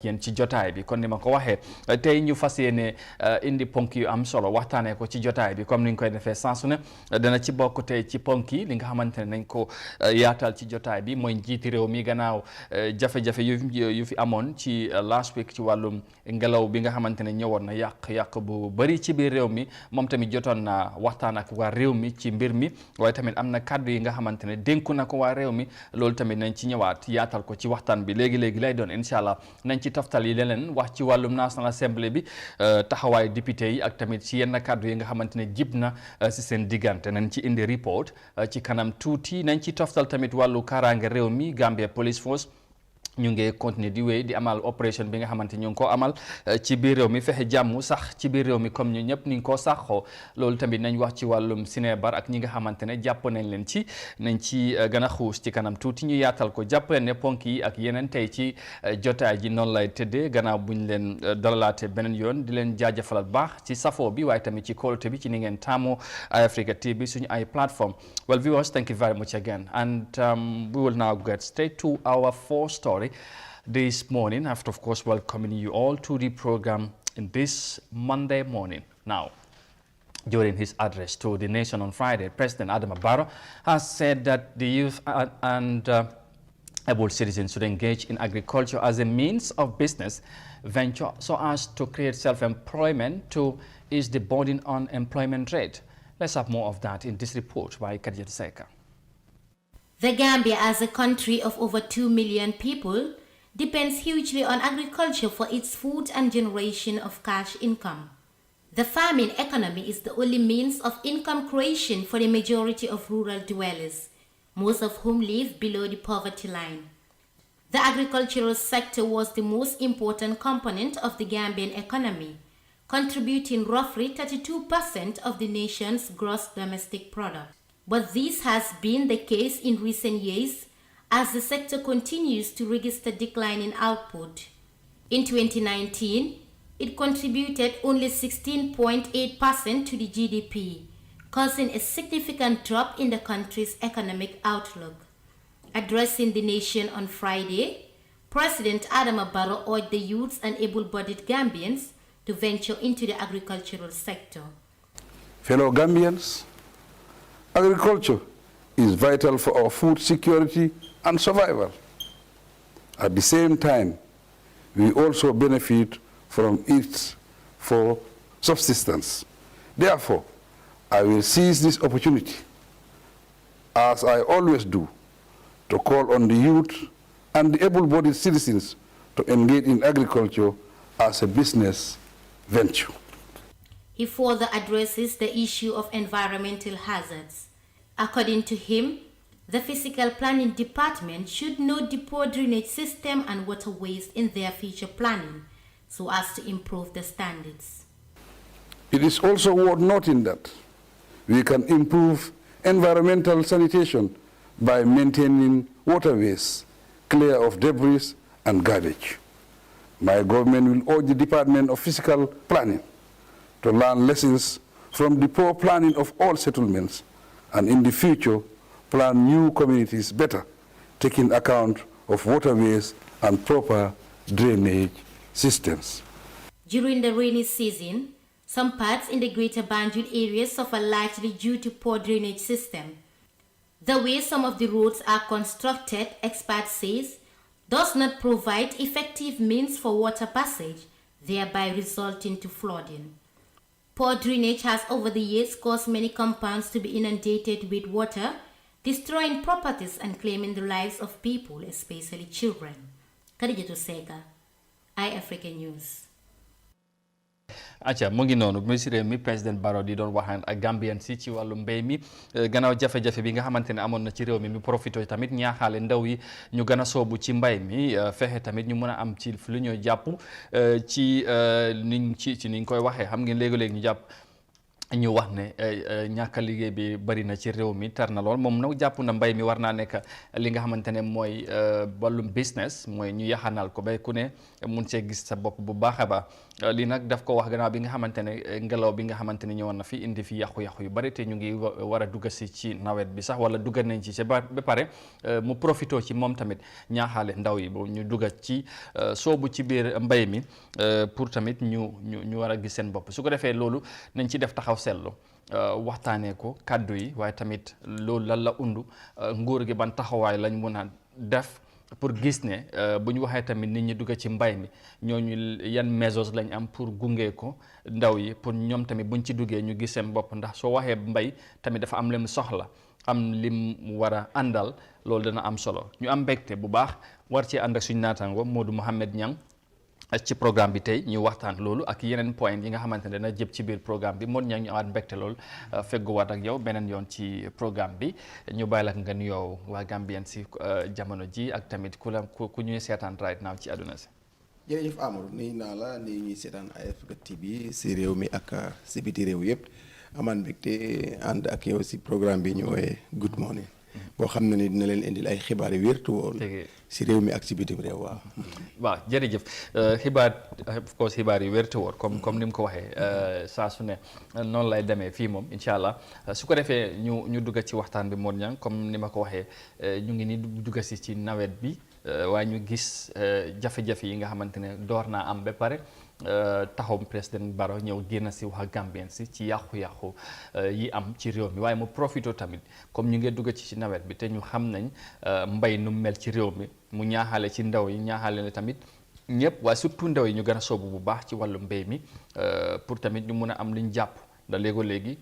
yéen ci jotaay bi kon ni ma ko waxee tey ñu fas yéene indi ponk yu am solo waxtaanee ko ci jotaay bi comme ni ñu koy defee saa su ne dana ci bokk tey ci ponk yi li nga xamante ne nañ ko yaatal ci jotaay bi mooy njiiti réew mi gannaaw jafe-jafe yu fi amoon ci last week ci wàllum ngelaw bi nga xamante ne ñëwoon na yàq bu bëri ci biir réew mi moom tamit jotoon na waxtaan ak waa réew mi ci mbir mi waaye tamit am na kàddu yi nga xamante ne dénku na ko waa réew mi loolu tamit nañ ci ñëwaat yaatal ko ci waxtaan bi léegi-léegi lay doon incha allah nañ ci toftal yi leneen wax ci wàllum National Assembly bi taxawaayu député yi ak tamit ci yenn kàddu yi nga xamante ne jib na si seen diggante nañ ci indi report ci kanam tuuti nañ ci toftal tamit wàllu kaaraange réew mi Gambia Police Force ñu ngi continuer di wéy di amal opération bi nga xamante ñu ngi ko amal ci biir réew mi fexe jàmm sax ci biir réew mi comme ñu ñëpp ni ñu ko saxoo loolu tamit nañ wax ci wàllum sinébar ak ñi nga xamante ne jàpp nañ leen ci nañ ci gën a xuus ci kanam tuuti ñu yaatal ko jàpp leen ne ponk yi ak yeneen tey ci jotaay ji noonu lay tëddee gannaaw buñ leen dalalaate beneen yoon di leen jaajëfalal baax ci safoo bi waaye tamit ci kóolute bi ci ni ngeen taamoo Eye Africa TV suñu ay platform. Well, viewers, thank you very much again, and we will now get straight to our fourth story this morning, after of course welcoming you all to the program in this Monday morning. Now, during his address to the nation on Friday, President Adama Barrow has said that the youth and able citizens should engage in agriculture as a means of business venture so as to create self-employment to ease the burden on employment rate. Let's have more of that in this report by Kadjat Seka. The Gambia, as a country of over 2 million people, depends hugely on agriculture for its food and generation of cash income. The farming economy is the only means of income creation for the majority of rural dwellers, most of whom live below the poverty line. The agricultural sector was the most important component of the Gambian economy, contributing roughly 32% of the nation's gross domestic product. But this has been the case in recent years as the sector continues to register declining output. In 2019, it contributed only 16.8% to the GDP, causing a significant drop in the country's economic outlook. Addressing the nation on Friday, President Adama Barrow urged the youths and able-bodied Gambians to venture into the agricultural sector. Fellow Gambians, agriculture is vital for our food security and survival. At the same time, we also benefit from it for subsistence. Therefore, I will seize this opportunity, as I always do, to call on the youth and the able-bodied citizens to engage in agriculture as a business venture. He further addresses the issue of environmental hazards. According to him, the Physical Planning Department should note the poor drainage system and water waste in their future planning so as to improve the standards. It is also worth noting that we can improve environmental sanitation by maintaining waterways clear of debris and garbage. My government will urge the Department of Physical Planning to learn lessons from the poor planning of all settlements and in the future plan new communities better, taking account of waterways and proper drainage systems. During the rainy season, some parts in the Greater Banjul area suffer largely due to poor drainage system. The way some of the roads are constructed, experts say, does not provide effective means for water passage, thereby resulting to flooding. Poor drainage has over the years caused many compounds to be inundated with water, destroying properties and claiming the lives of people, especially children. Khadijatu Seka, Eye Africa News. acca mu ngi noonu monsieur mi président Barrow di doon waxaan ak Gambian si ci wàllu mbéy mi gannaaw jafe-jafe bi nga xamante ne amoon na ci réew mi mi profité tamit ñaaxaale ndaw yi ñu gën a soobu ci mbay mi fexe tamit ñu mën a am ci lu ñoo jàpp ci niñ koy waxee xam ngeen léegi-léegi ñu jàpp ñu wax ne ñàkk a liggéey bi bari na ci réew mi tar na lool moom nag jàpp na mbay mi war naa nekk li nga xamante ne mooy wàllum business mooy ñu yaxanal ko ba ku ne mun see gis sa bopp bu baax a baax lii nag daf ko wax gannaaw bi nga xamante ne ngelaw bi nga xamante ne ñëwoon na fi indi fi yàqu-yàqu yu bari te ñu ngi war a dugga si ci nawet bi sax wala dugga nañ ci ba pare mu profito ci moom tamit ñaaxaale ndaw yi boobu ñu dugga ci soobu ci biir mbay mi pour tamit ñu war a gis seen bopp su ko defee loolu nañ ci def taxaw seetlu waxtaanee ko kàddu yi waaye tamit loolu lan la undu nguur gi ban taxawaay lañ mun a def pour gis ne bu ñu waxee tamit nit ñi dugg ci mbay mi ñooñu yan measures lañ am pour gunge ko ndaw yi pour ñoom tamit buñ ci duggee ñu gis seen bopp ndax soo waxee mbay tamit dafa am lim soxla am lim war a àndal loolu dana am solo ñu am mbégte bu baax war ci ànd ak suñu naataango Modou Mohamed Niang ci programme bi tey ñu waxtaan loolu ak yeneen point yi nga xamante ne dana jëm ci biir programme bi Modou Niang ñu amaat mbégte loolu fegguwaat ak yow beneen yoon ci programme bi ñu bàyyi la nga nuyoo waa Gambien si jamono ji ak tamit ku ñuy seetaan right now ci àdduna si. jërëjëf Amadou nuyu naa la nuyu ñuy seetaan Africa TV si réew mi ak si biti réew yëpp amaan mbégte ànd ak yow si programme bi ñu woowee Good Morning boo xam ne ni dina leen indil ay xibaar yu wér te wóor si réew mi ak si bitim réew waaw jërëjëf xibaar of course xibaar yu wér te wóor comme ni mu ko waxee saa su ne noonu lay demee fii moom incha allah su ko defee ñu dugg ci waxtaan bi Modou Niang comme ni ma ko waxee ñu ngi ni dugg si ci nawet bi waaye ñu gis jafe-jafe yi nga xamante ne door naa am ba pare taxaw président Barrow ñëw génn si wax ak Gambien si ci yàqu-yàqu yi am ci réew mi waaye mu profito tamit comme ñu ngi dugg ci nawet bi te ñu xam nañ mbay nu mel ci réew mi mu ñaaxaale ci ndaw yi ñaaxaale ne tamit ñëpp waaye surtout ndaw yi ñu gën a soobu bu baax ci wàllu mbay mi pour tamit ñu mun a am luñ jàpp da léegi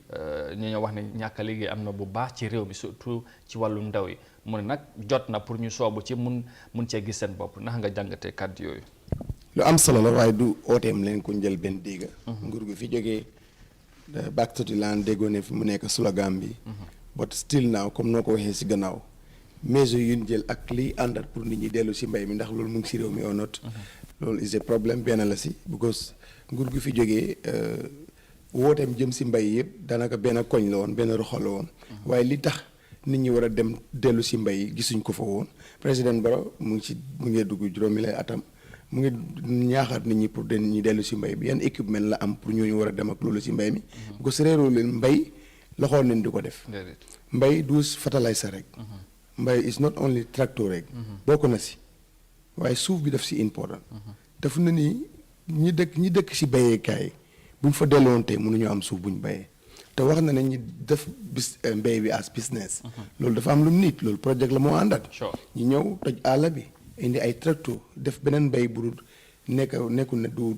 ñu ñoo wax ne ñàkk a liggéey am na bu baax ci réew mi surtout ci wàllu ndaw yi mu ne nag jot na pour ñu soobu ci mun cee gis seen bopp ndax nga jàngatee kàddu yooyu. lu am solo la waaye du ooteem leen ko njël benn dégga nguur gi fi jógee back to the land déggoo ne fi mu nekk slogan bi but still now comme noo ko waxee si gannaaw mesures yu ñu jël ak liy àndat pour nit ñi dellu si mbay mi ndax loolu mu ngi si réew mi or not loolu is a problème benn la si because nguur gi fi jógee wooteem jëm si mbay yëpp daanaka benn koñ la woon benn roxo la woon waaye li tax nit ñi war a dem dellu si mbay gisuñ ko fa woon président Barrow mu ngi dugg juróomi lay atam mu ngi ñaaxaat nit ñi pour ñu dellu si mbay bi yan équipement la am pour ñooñu war a dem ak loolu si mbay mi bu ko réeroo leen mbay loxoon nañ di ko def mbay du fertilizer rek mbay is not only tractor rek bokk na si waaye suuf bi daf si important daf na ni ñi dëkk si bayeekaay buñ fa delloon tey mënuñoo am suuf buñ bayee te wax na ne ñi def mbay bi as business loolu dafa am lu nit loolu projet la moo àndat ñi ñëw toj àll bi indi ay tracteur def beneen mbay bu nekkul ne du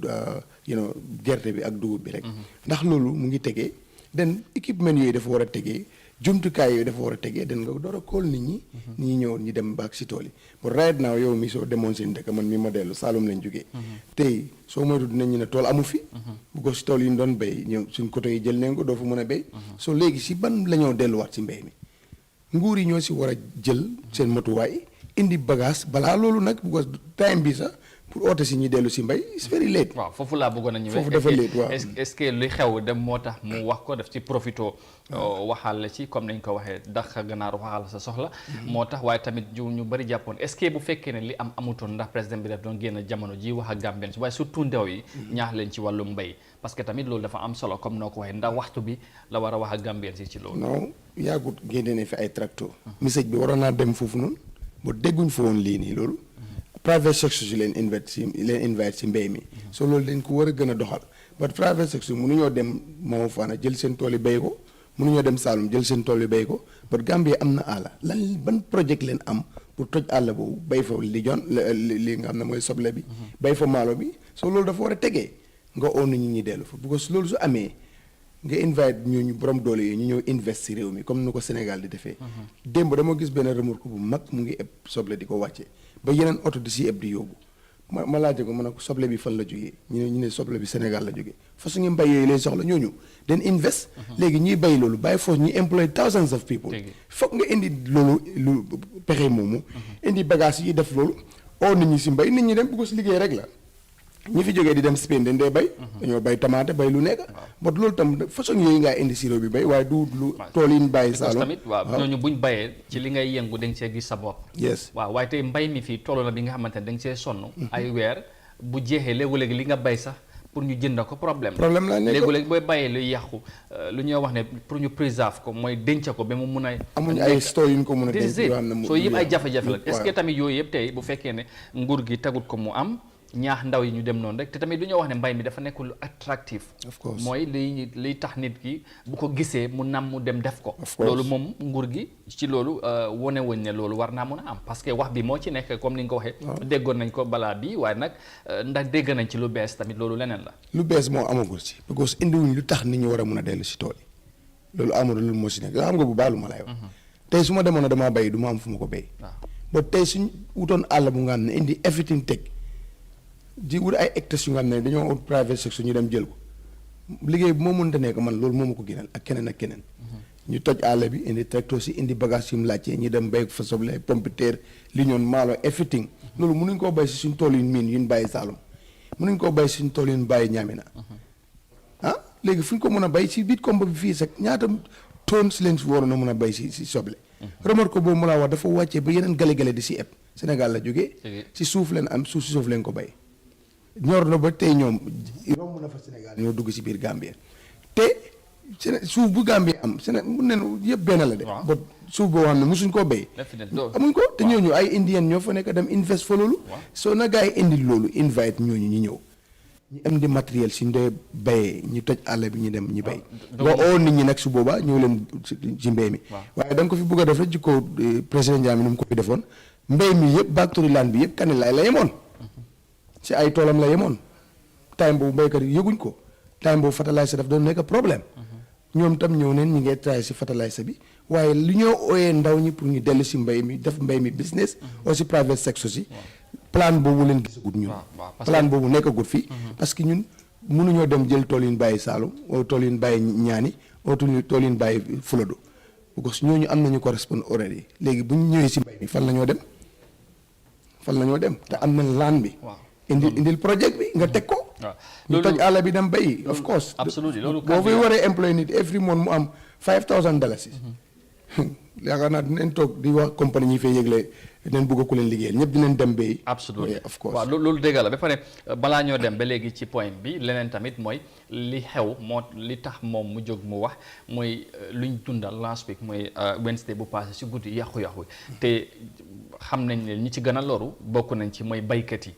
gerte bi ak dugub bi rek ndax loolu mu ngi tegee den équipement yooyu dafa war a tegee jumtukaay yooyu dafa war a tegee den nga door a kool nit ñi ñëw ñi dem baak si tool yi but right now yow mi soo demoon seen dëkk man mi ma dellu Saalum lañ jógee tey soo moytu dinañ ñu ne tool amu fi bu ko si tool yi ñu doon béy ñëw suñ côté yi jël nañ ko doo fa mën a béy soo léegi si ban la ñoo delluwaat si mbéy mi nguur yi ñoo si war a jël seen matuwaay indi bagage balaa loolu nag bu ko time bi sax pour oote si ñi dellu si mbay it's very late. waaw foofu laa bëggoon a ñëwee foofu dafa late waaw est-ce que li xew dem moo tax mu wax ko daf ci profito waxal la ci comme nañ ko waxee dax ganaar waxal sa soxla moo tax waaye tamit ñu bëri jàppoon est-ce que bu fekkee ne li am amutoon ndax président bi daf doon génn jamono ji wax ak Gambien si waaye surtout ndaw yi ñaax leen ci wàllu mbay parce que tamit loolu dafa am solo comme noo ko waxee ndax waxtu bi la war a wax ak Gambien si ci loolu. non yaagut génne ne fi ay tracteur message bi waroon naa dem foofu noonu ba dégguñ fa woon lii nii loolu private sector si leen invite si mbéy mi so loolu dañ ko war a gën a doxal but private sector mënuñoo dem moo faana jël seen tool yi béy ko mënuñoo dem Saalum jël seen tool yi béy ko but Gambie am na àll lan ban projet leen am pour toj àll boobu béy fa li nga xam ne mooy soble bi béy fa maalo bi so loolu dafa war a tegee nga oo nit ñi dellu fa because loolu su amee nga invite ñooñu borom doole yi ñu ñëw invest si réew mi comme ni ko Sénégal di defee démb dama gis benn remorque bu mag mu ngi eb soble di ko wàcce ba yeneen oto di si eb di yóbbu ma laajte ko ma ne ko soble bi fan la jógee ñu ne soble bi Sénégal la jógee façon ngi mbay yooyu lay soxla ñooñu den invest léegi ñuy bay loolu bàyyi force ñuy employ thousands of people foog nga indi loolu lu pexe moomu indi bagage yi def loolu oo nit ñi si mbay nit ñi dem bu ko si liggéey rek la ñi fi jógee di dem Spain dañ dee bay dañoo bay tomate bay lu nekk but loolu tam façon yooyu ngaa indi sirop bi bay waaye du lu tool yi ñu bàyyi Saalum tamit waaw ñooñu buñ bayee ci li ngay yëngu da nga see gis sa bopp yes waaw waaye tey mbay mi fii toll na bi nga xamante ne da nga see sonn ay weer bu jeexee léegi-léegi li nga bay sax pour ñu jënd ko problème la nekk léegi-léegi booy bàyyee lu yàqu lu ñuy wax ne pour ñu préserve ko mooy denc ko ba mu mun a amuñu ay store yu ñu ko mun a denc yoo xam ne soo yëpp ay jafe-jafe la est-ce que tamit yooyu yëpp tey bu fekkee ne nguur gi tagut ko mu am ñaax ndaw yi ñu dem noonu rek te tamit du ñoo wax ne mbay mi dafa nekk lu attractif of course mooy liy tax nit ki bu ko gisee mu nam mu dem def ko loolu moom nguur gi ci loolu wone wuñ ne loolu war naa mun a am parce que wax bi moo ci nekk comme ni nga ko waxee déggoon nañ ko balaa bi waaye nag ndax dégg nañ ci lu bees tamit loolu leneen la lu bees moo amagul ci because indiwuñ lu tax nit ñi war a mun a dellu si tool yi loolu amul lu moo si nekk yoo xam nga bu baax lu ma lay wax tey su ma demoon a damaa bay du ma am fu ma ko bay ba tey suñ wutoon àll bu nga xam ne indi everything teg di wut ay hectares yu nga xam ne dañoo ut private sector ñu dem jël ko liggéey bu moo mënta nekk man loolu moo ma ko gënal ak keneen ñu toj àll bi indi tracteur si indi bagage yu mu laajte ñi dem béy fa soble pompiteer li ñoon maalo everything loolu mënuñ koo bay si suñ tool yu miin yu ñu bàyyi Saalum mënuñ koo bay si suñ tool yu ñu bàyyi Ñaamina léegi fu ñu ko mën a bay si biir combo bi fii sax ñaata tonnes si leen si waroon a mën a bay si soble remarque ko boobu mu laa wax dafa wàccee ba yeneen gale-gale di si eb Sénégal la jógee si suuf leen am suuf si suuf leen ko bay ñor na ba tey ñoom romb na fa Sénégal ñoo dugg si biir Gambie te suuf bu Gambie am Sénégal mun neen yëpp benn la de ba suuf boo xam ne mosuñ koo béy amuñ ko te ñooñu ay indien ñoo fa nekk dem invest fa loolu soo na gars yi indi loolu invite ñooñu ñu ñëw ñu am di matériel suñ dee béyee ñu toj àll bi ñu dem ñu béy boo oo nit ñi nag su boobaa ñëw leen ci mbéy mi waaye da nga ko fi bëgg a def rek jikko président Jammeh ni mu ko fi defoon mbéy mi yëpp Bactory land bi yëpp Kanilaay la yemoon si ay toolam la yemoon time boobu béykat yi yëguñ ko time boobu fertilizer daf doon nekk problème ñoom tam ñëw neen ñi ngay try si fertilizer bi waaye lu ñoo ooyee ndaw ñi pour ñu dellu si mbéy mi def mbéy mi business ou si private sector si plan boobu leen gisagut ñun plan boobu nekkagut fii parce que ñun mënuñoo dem jël tool yi ñu bàyyi Saalum oo tool yi ñu bàyyi Ñaani oo tool yi ñu bàyyi Fuladu parce que ñooñu am nañu correspond already léegi bu ñu ñëwee si mbéy mi fan la ñoo dem te am nañ laan bi indil projet bi nga teg ko ñu toj àll bi dem bay of course boo fay waree employé nit every month mu am $5,000 yaakaar naa dinañ toog di wax compagnie ñi fay yëgle dinañ bëgg ku leen liggéeyal ñëpp dinañ dem bay absolument of course waaw loolu dëgg la ba pare balaa ñoo dem ba léegi ci point bi leneen tamit mooy li xew moo li tax moom mu jóg mu wax mooy luñ dundal last week mooy Wednesday bu passé si guddi yàqu-yàqu te xam nañ ne ñi ci gën a loru bokk nañ ci mooy baykat yi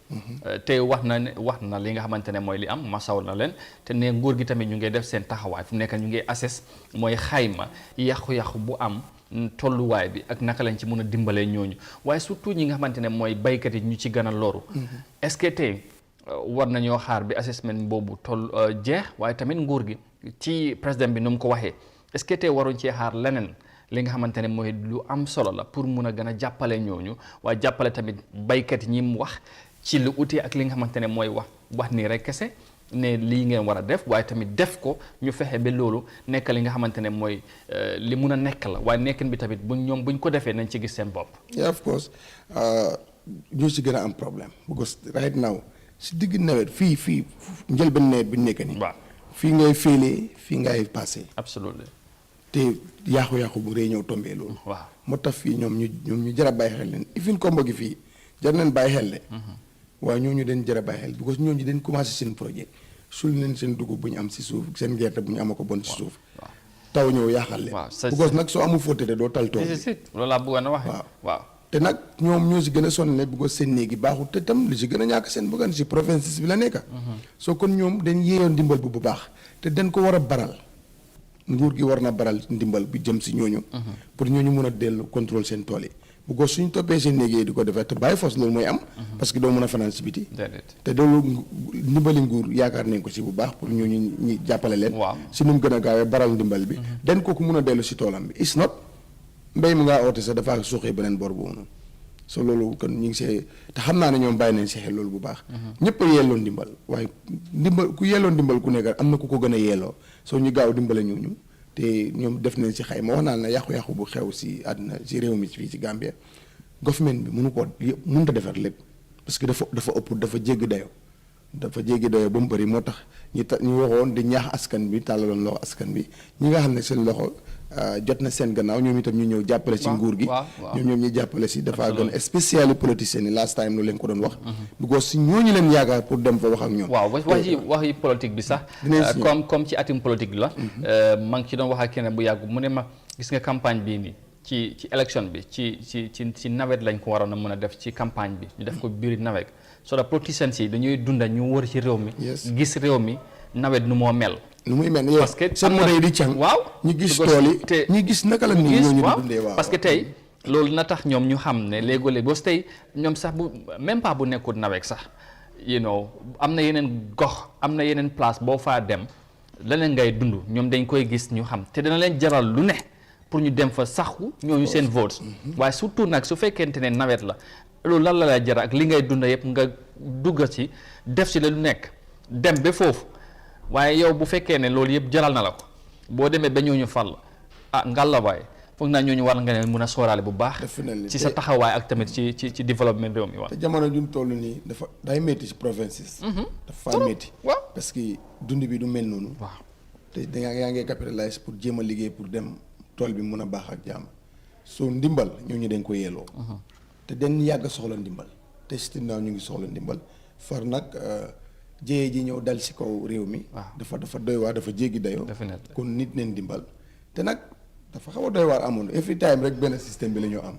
te wax na li nga xamante ne mooy li am masaw na leen te ne nguur gi tamit ñu ngi def seen taxawaay fu mu nekk ñu ngi assess mooy xayma yàqu-yàqu bu am tolluwaay bi ak naka lañ ci mën a dimbalee ñooñu waaye surtout ñi nga xamante ne mooy baykat yi ñu ci gën a loru est-ce que tey war nañoo xaar bi assessment boobu jeex waaye tamit nguur gi ci président bi nu mu ko waxee est-ce que tey waruñ cee xaar leneen li nga xamante ne mooy lu am solo la pour mun a gën a jàppale ñooñu waaye jàppale tamit baykat yi ñi mu wax ci lu utee ak li nga xamante ne mooy wax nii rek kese ne lii ngeen war a def waaye tamit def ko ñu fexe ba loolu nekk li nga xamante ne mooy li mun a nekk la waaye nekkin bi tamit buñ ko defee nañ ci gis seen bopp. yeah of course ñu si gën a am problème because right now si digg nawet fii njëlbeen nawet bi nekk nii. waaw fii ngay féelee fii ngay passé. absolument te yaaxu-yaaxu bu rëy ñëw tombee loolu. waaw moo tax fii ñoom ñu jar a bàyyi xel leen ifin kombo gi fii jar nañ bàyyi xel de. waaye ñooñu dañ jar a bàyyi xel because ñooñu dañ commencé seen projet sul leen seen dugub bu ñu am si suuf seen gerte bu ñu ama ko bon si suuf. taw ñëw yaaxal leen. because nag soo amul fóote doo tal tool bi. loolu laa bëggoon a waxee. waaw te nag ñoom ñoo si gën a sonn ne because seen néegi baaxul te tam li si gën a ñàkk seen bëggan si province bi la nekk. soo kon ñoom dañ yeeyoon ndimbal bu baax te dañ ko war a baral. nguur gi war na baral ndimbal bi jëm si ñooñu. pour ñooñu mën a dellu contrôle seen tool yi. bu ko suñ toppee seen néeg di ko defee te bàyyi force loolu mooy am. parce que doo mën a fanaan si biti. te loolu ndimbali nguur yaakaar nañ ko si bu baax pour ñooñu ñi jàppale leen. si nu mu gën a gaawee baral ndimbal bi. den kooku mën a dellu si toolam bi is not mbéy mi ngaa oote sax dafa suuxee beneen bor boobu noonu. so loolu kon ñu ngi see te xam naa ne ñoom bàyyi nañ si xel loolu bu baax. ñëpp a yelloo ndimbal waaye ku yelloo ndimbal ku nekk am na ku ko gën a yelloo soo ñu gaaw dimbale ñooñu te ñoom def nañ si xayma wax naa ne yàqu-yàqu bu xew si àdduna si réew mi fii si Gambia government bi mënu a defar lépp parce que dafa ëpp dafa jégg dayoo dafa jéggi doyo ba mu bëri moo tax ñu waxoon di ñaax askan bi tàllaloon loxo askan bi ñi nga xam ne seen loxo jot na seen gannaaw ñoom itam ñu ñëw jàppale si nguur gi ñoom ñu jàppale si dafa gën spécial politiciens yi last time lu leen ko doon wax because si ñooñu leen yaakaar pour dem fa wax ak ñoom waaw wax yi politique bi sax comme ci atim politique bi la ma ngi ci doon wax ak keneen bu yàggu mu ne ma gis nga campagne bii nii ci élection bi ci nawet lañ ko waroon a mën a def ci campagne bi ñu def ko biir nawet so da politiciens yi dañuy dunda ñu wër ci réew mi gis réew mi nawet nu moo mel nu muy mel parce que seen modèle di càng waaw ñu gis tool yi ñu gis naka la nit ñooñu dundee waaw parce que tey loolu na tax ñoom ñu xam ne léegoo-léeg boo tey ñoom sax bu même pas bu nekkul nawet sax am na yeneen gox am na yeneen place boo faa dem leneen ngay dund ñoom dañ koy gis ñu xam te dana leen jaral lu ne pour ñu dem fa saxu ñooñu seen vote waaye surtout nag su fekkente ne nawet la loolu lan la lay jaral ak li ngay dund yëpp nga dugg ci def ci la lu nekk dem ba foofu waaye yow bu fekkee ne loolu yëpp jaral na la ko boo demee ba ñooñu fal ngalla waay foog naa ñooñu war nga ne mun a sóoraale bu baax ci sa taxawaay ak tamit ci développement réew mi waaw te jamono juñ toll nii dafa day métti ci provinces dafa métti parce que dund bi du mel noonu waaw te yaa ngi capitalize pour jéem a liggéey pour dem tool bi mun a baax ak jàmm soo ndimbal ñooñu dañ ko yelloo te dañ yàgg soxla ndimbal te still now ñu ngi soxla ndimbal far nag jéyee ji ñëw dal si kaw réew mi dafa doy waar dafa jéggi dayoo kon nit neen ndimbal te nag dafa xaw a doy waar amoon every time rek benn système bi la ñoo am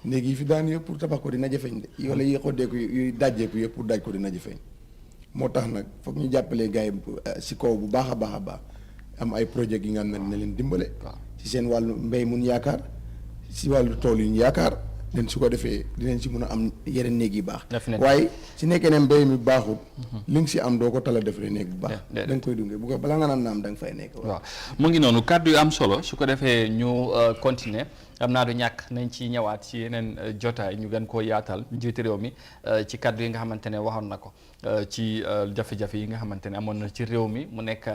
léegi yi fi daan yëpp pour tabax ko dina jafeñ de wala yi xoddeeku yu dajjeeku yëpp pour daj ko dina jafeñ moo tax nag foog ñu jàppalee gars yi si kaw bu baax a baax a baax am ay projet yi nga xam ne dina leen dimbale ci seen wàllu mbéy mun yaakaar si wàllu tool yu ñu yaakaar leen su ko defee dinañ si mun a am yeneen néeg yi baax waaye si nekkee ne mbéy mi baaxul li nga si am doo ko tala defee néeg bu baax da nga koy dungee bu ko balaa nga naan naam da nga fay nekk waaw mu ngi noonu kàddu yu am solo su ko defee ñu continuer am naa du ñàkk nañ ci ñëwaat ci yeneen jotaay ñu gën koo yaatal njiitu réew mi ci kàddu yi nga xamante ne waxoon na ko ci jafe-jafe yi nga xamante ne amoon na ci réew mi mu nekk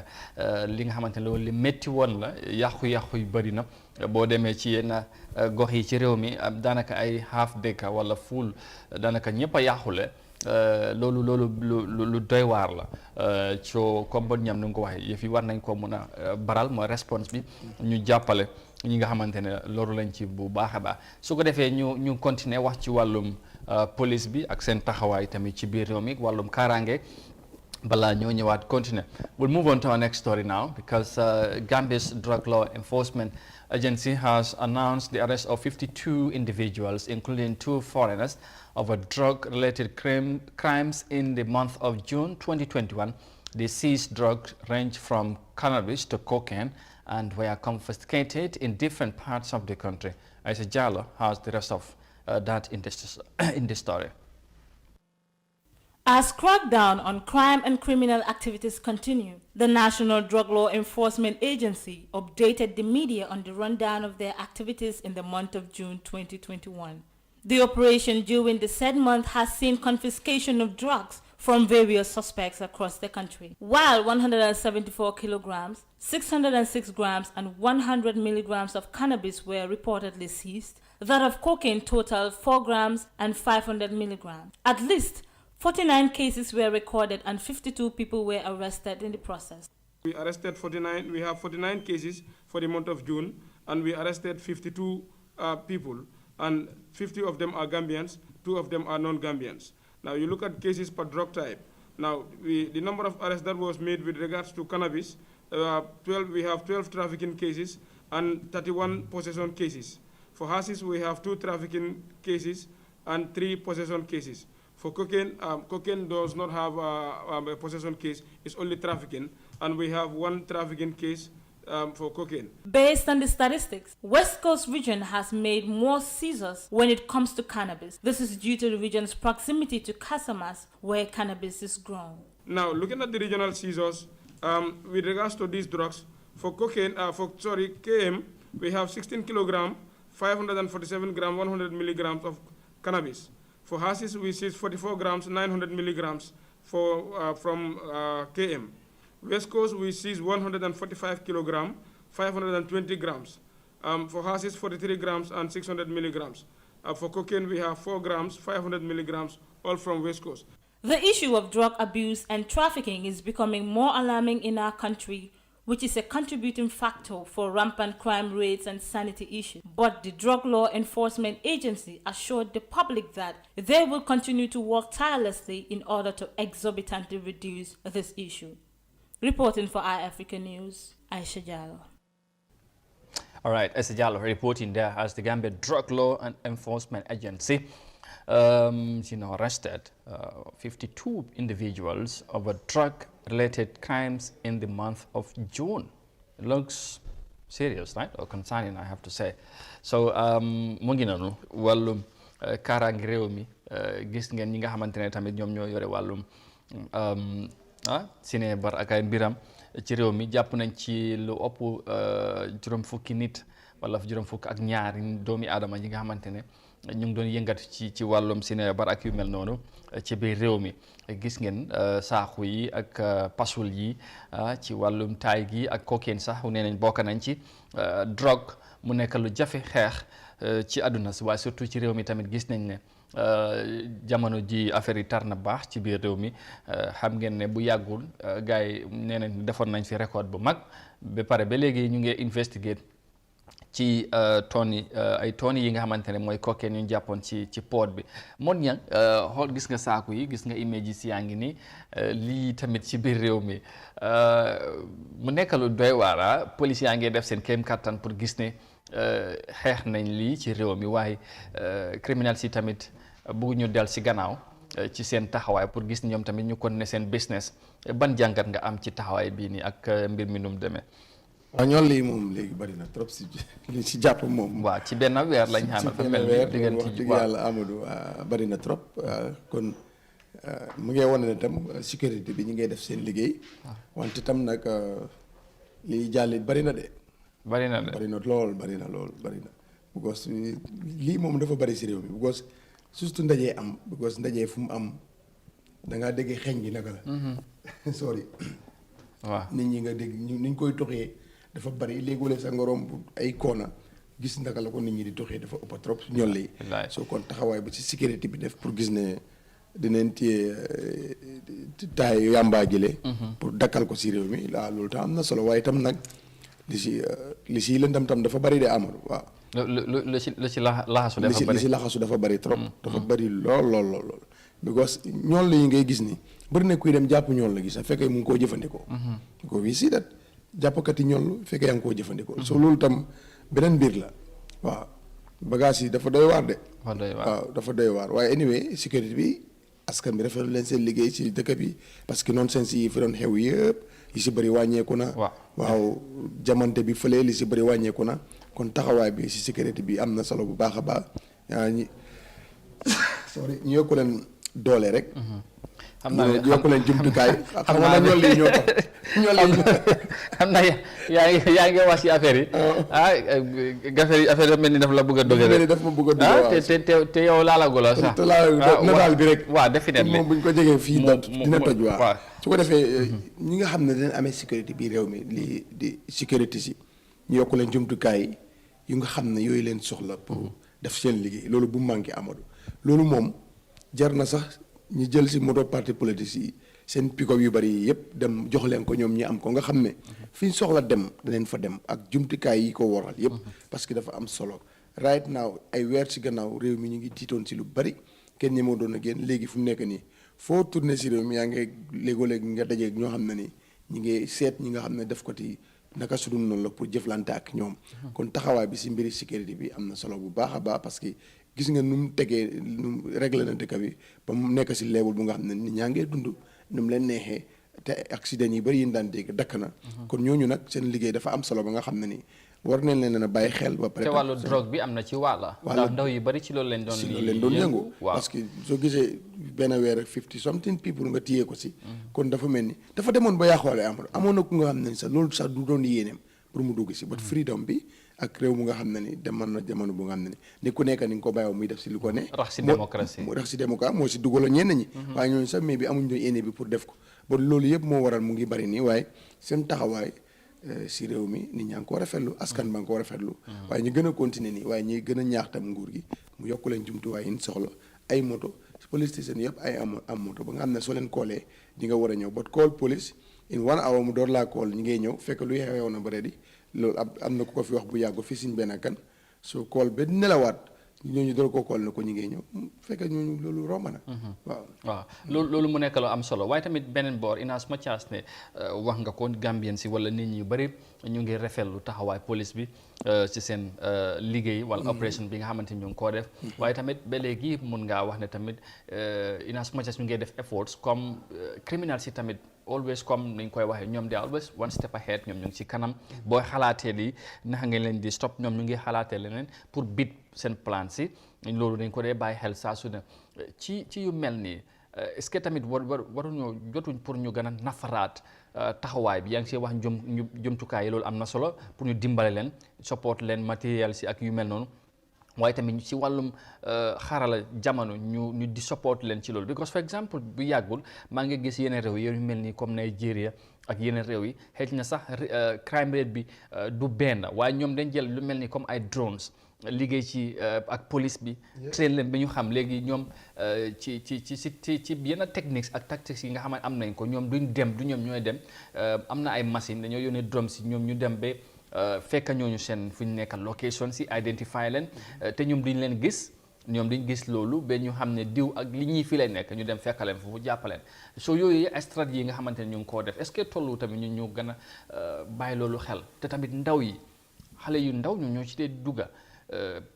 li nga xamante ne loolu li métti woon la yàqu-yàqu yu bëri na boo demee ci yenn gox yi ci réew mi daanaka ay half deka wala full daanaka ñëpp a yàqule loolu lu doy waar la coo comme bon ñam ni nga ko waxee yëf yi war nañ ko mun a baral mooy response bi ñu jàppale ñi nga xamante ne loolu lañ ci bu baax a baax su ko defee ñu continuer wax ci wàllum police bi ak seen taxawaay tamit ci biir réew mi wàllum kaaraange balaa ñoo ñëwaat continuer. We'll move on to our next story now because Gambia's Drug Law Enforcement Agency has announced the arrest of 52 individuals, including 2 foreigners, over drug-related crimes in the month of June 2021. The seized drugs range from cannabis to cocaine and were confiscated in different parts of the country. Isa Jallo has the rest of that in this story. As crackdown on crime and criminal activities continue, the National Drug Law Enforcement Agency updated the media on the rundown of their activities in the month of June 2021. The operation during the said month has seen confiscation of drugs from various suspects across the country. While 174 kilograms, 606 grams and 100 milligrams of cannabis were reportedly seized, that of cocaine totaled 4 grams and 500 milligrams. At least 49 cases were recorded and 52 people were arrested in the process. We arrested 49, we have 49 cases for the month of June, and we arrested 52 people, and 50 of them are Gambians, 2 of them are non-Gambians. Now you look at cases per drug type. Now the number of arrests that was made with regards to cannabis, we have 12 trafficking cases and 31 possession cases. For hashish, we have 2 trafficking cases and 3 possession cases. For cocaine, cocaine does not have a possession case, it's only trafficking, and we have 1 trafficking case for cocaine. Based on the statistics, West Coast region has made more seizures when it comes to cannabis. This is due to the region's proximity to Casamas, where cannabis is grown. Now, looking at the regional seizures, with regards to these drugs, for cocaine, KM, we have 16 kilogram, 547 gram, 100 milligrams of cannabis. For hashish, we seize 44 grams, 900 milligrams from KM. West Coast, we seize 145 kilogram, 520 grams. For hashish, 43 grams and 600 milligrams. For cocaine, we have 4 grams, 500 milligrams, all from West Coast. The issue of drug abuse and trafficking is becoming more alarming in our country, which is a contributing factor for rampant crime rates and sanity issues. But the Drug Law Enforcement Agency assured the public that they will continue to work tirelessly in order to exorbitantly reduce this issue. Reporting for iAfrica News, Aisha Jallo. All right, Aisha Jallo reporting there as the Gambia Drug Law and Enforcement Agency arrested 52 individuals over drug-related crimes in the month of June. It looks serious, right? Or concerning, I have to say. So, mu ngi noonu wàllum kaaraange réew mi gis ngeen ñi nga xamante ne tamit ñoom ñoo yore wàllum Sine Bar ak ay mbiram ci réew mi jàpp nañ ci lu ëpp juróom fukki nit wala juróom fukk ak ñaari doomi aadama ñi nga xamante ne ñu ngi doon yëngatu ci wàllum Sine Bar ak yu mel noonu ci biir réew mi gis ngeen saaxu yi ak pasul yi ci wàllum taay gi ak cocaine sax nee nañ bokk nañ ci drogue mu nekk lu jafe xeex ci àdduna si waaye surtout ci réew mi tamit gis nañ ne jamono ji affaire yi tar na baax ci biir réew mi xam ngeen ne bu yàggul gars yi nee nañ defoon nañ fi record bu mag ba pare ba léegi ñu ngi investigate ci ay toni yi nga xamante ne mooy cocaine yu ñu jàppoon ci port bi moon ñang xool gis nga saaku yi gis nga image yi yaa ngi ni lii tamit ci biir réew mi mu nekk lu doy waar police yaa ngi def seen kéem kattan pour gis ne xeex nañ lii ci réew mi waaye criminels si tamit bëgg ñu del si gannaaw ci seen taxawaay pour gis ne ñoom tamit ñu continuer seen business ban jàngat nga am ci taxawaay bii nii ak mbir mi nu mu demee. waaw ñoon lii moom léegi bari na trop li ci jàpp moom. waaw ci benn weer lañ xam fa mel ni diggante wax dëgg yàlla Amadou bari na trop kon mu ngi wane ne tam sécurité bi ñu ngay def seen liggéey wante tam nag liy jàllit bari na de. bari na lool bari na because lii moom dafa bari si réew mi because surtout ndajee am because ndajee fu mu am da ngaa dégg xeeñ gi naka la. sorry. waaw nit ñi nga dégg ni ñu koy toxee dafa bari léegi sa ngorom ay koona gis naka la ko nit ñi di toxee dafa ëpp trop ñol yi soo kon taxawaay ba ci sécurité bi def pour gis ne dinañ téye taay yàmbaa jële pour dakkal ko si réew mi loolu tam am na solo waaye tam nag li si lëndam tam dafa bari de Amadou waaw. lu ci laxasu dafa bari li si laxasu dafa bari trop. dafa bari lool. because ñool la yi ngay gis ni bari na kuy dem jàpp ñool la gis a fekkee mu ngi koo jëfandikoo. ko wi si dat jàppkati ñool fekkee yaa ngi koo jëfandikoo. so loolu tam beneen mbir la waaw bagage yi dafa doy waar de. waaw dafa doy waar waaye anyway sécurité bi askan bi rafetlu leen seen liggéey si dëkk bi parce que noonu seen si fi doon xew yëpp yi si bëri wàññeeku na. waaw jamante bi fële li si bëri wàññeeku na kon taxawaay bi si sécurité bi am na solo bu baax a baax ñu yokku leen doole rek. xam naa ne yokku leen jumtukaay. xam naa ne ñool yi ñoo tax xam naa yaa ngi wax ci affaire yi. affaire yi mel ni daf la bëgg a doge rek. daf ma bëgg a doge te yow laalagul la sax. te nataal bi rek. waaw définitivement moom bu ñu ko jegee fii dina toj waaw. su ko defee ñi nga xam ne dinañ amee sécurité bii réew mi lii di sécurité si ñu yokku leen jumtukaay yu nga xam ne yooyu leen soxla pour def seen liggéey loolu bu manqué Amadou loolu moom jar na sax ñu jël si moto parti politique yi seen pick-up yu bari yëpp dem jox leen ko ñoom ñi am ko nga xam ne fi ñu soxla dem danañ fa dem ak jumtukaay yi ko waral yëpp parce que dafa am solo right now ay weer si gannaaw réew mi ñu ngi tiitoon si lu bari kenn ñi moo doon a génn léegi fu mu nekk nii foo tourné si réew mi yaa ngi léegoo-léegi nga dajeeg ñoo xam ne ni ñi ngi seet ñi nga xam ne def ko ti naka su dul noonu la pour jëflante ak ñoom kon taxawaay bi si mbiri sécurité bi am na solo bu baax a baax parce que gis nga nu mu tegee nu mu réglé na dëkk bi ba mu nekk si leewul bu nga xam ne nit ñaa ngee dund nu mu leen neexee te accident yi bëri yi daan dégg dakk na kon ñooñu nag seen liggéey dafa am solo ba nga xam ne ni war nañ leen a bàyyi xel ba pare te wàllu drogue bi am na ci wàlla ndaw yu bëri ci loolu leen doon yëngu parce que soo gisee benn weer ak 50 something people nga téyee ko si kon dafa mel ni dafa demoon ba yàqoole amoon na ku nga xam ne ni sax loolu sax du doon yéeneem pour mu dugg si but freedom bi ak réew mu nga xam ne ni demoon na jamono bu nga xam ne ni ku nekk ni nga ko bàyyoo muy def si lu ko ne rax si démocratie moo si dugaloo ñenn ñi waaye ñooñu sax mais bi amuñ doon yéene bi pour def ko bon loolu yëpp moo waral mu ngi bari nii waaye seen taxawaay si réew mi nit ñaa ngi ko rafetlu askan ba nga ko rafetlu waaye ñu gën a continuer nii waaye ñuy gën a ñaax tam nguur gi mu yokk leen jumtuwaay yi ñu soxla ay moto police station yëpp ay am moto ba nga xam ne soo leen koolee ñi nga war a ñëw but call police in 1 hour mu door laa call ñi ngay ñëw fekk luy xewoon na bëre di loolu am na ku ko fi wax bu yàggu fii suñ benn kan soo call ba nelawaat ñooñu door ko call na ko ñi ngay ñëw fekk ñooñu loolu romb na waaw loolu mu nekk lu am solo waaye tamit beneen boor in as much as ne wax nga ko Gambien si wala nit ñi yu bëri ñu ngi rafetlu taxawaay police bi ci seen liggéey wala opération bi nga xamante ni ñu ngi koo def waaye tamit ba léegi mun ngaa wax ne tamit in as much as ñu ngi def efforts comme criminals si tamit always comme ni ñu koy waxee ñoom de always one step ahead ñoom ñu ngi ci kanam booy xalaatee lii naka ngeen leen di stop ñoom ñu ngi xalaatee leneen pour bit seen plan si loolu dañ ko dee bàyyi xel saa su ne ci yu mel nii est-ce que tamit waruñoo jotuñ pour ñu gën a nafaraat taxawaay bi yaa ngi see wax jumtukaay yi loolu am na solo pour ñu dimbale leen support leen matériel si ak yu mel noonu waaye tamit ci wàllum xarala jamono ñu di support leen ci loolu because for example bu yàggul maa ngi gis yeneen réew yu mel ni comme Nigeria ak yeneen réew yi xëy na sax crime rate bi du benn waaye ñoom dañ jël lu mel ni comme ay drones liggéey ci ak police bi train leen bi ñu xam léegi ñoom ci yenn techniques ak tactics yi nga xam ne am nañ ko ñoom duñ dem du ñoom ñooy dem am na ay machine dañoo yónnee drones si ñoom ñu dem ba fekk ñooñu seen fu ñu nekk location si identify leen te ñoom duñ leen gis ñoom duñ gis loolu ba ñu xam ne diw ak li ñuy fi lay nekk ñu dem fekk leen foofu jàppaleen soo yooyu ay stratégie yi nga xamante ne ñu ngi koo def est-ce que tollu tamit ñu gën a bàyyi loolu xel te tamit ndaw yi xale yu ndaw ñoo ci dee dugga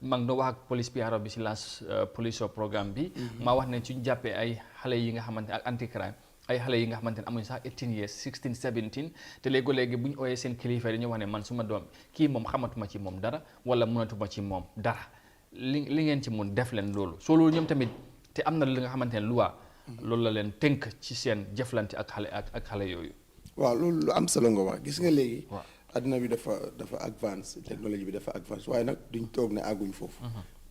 mag na wax ak police PRO bi si last police programme bi maa wax ne suñ jàppee ay xale yi nga xamante ak anti crime ay xale yi nga xamante ne amuñ sax 18 years 16 17 te léegi bu ñu ooyee seen kilifa dañuy wax ne man suma doom kii moom xamatuma ci moom dara wala mënatuma ci moom dara li ngeen ci mun def leen loolu soo loolu ñoom tamit te am na li nga xamante ne loi loolu la leen tënk ci seen jëflante ak xale yooyu. waaw loolu lu am solo nga wax gis nga léegi. adduna bi dafa advance technologie bi dafa advance waaye nag duñ toog ne àgguñ foofu.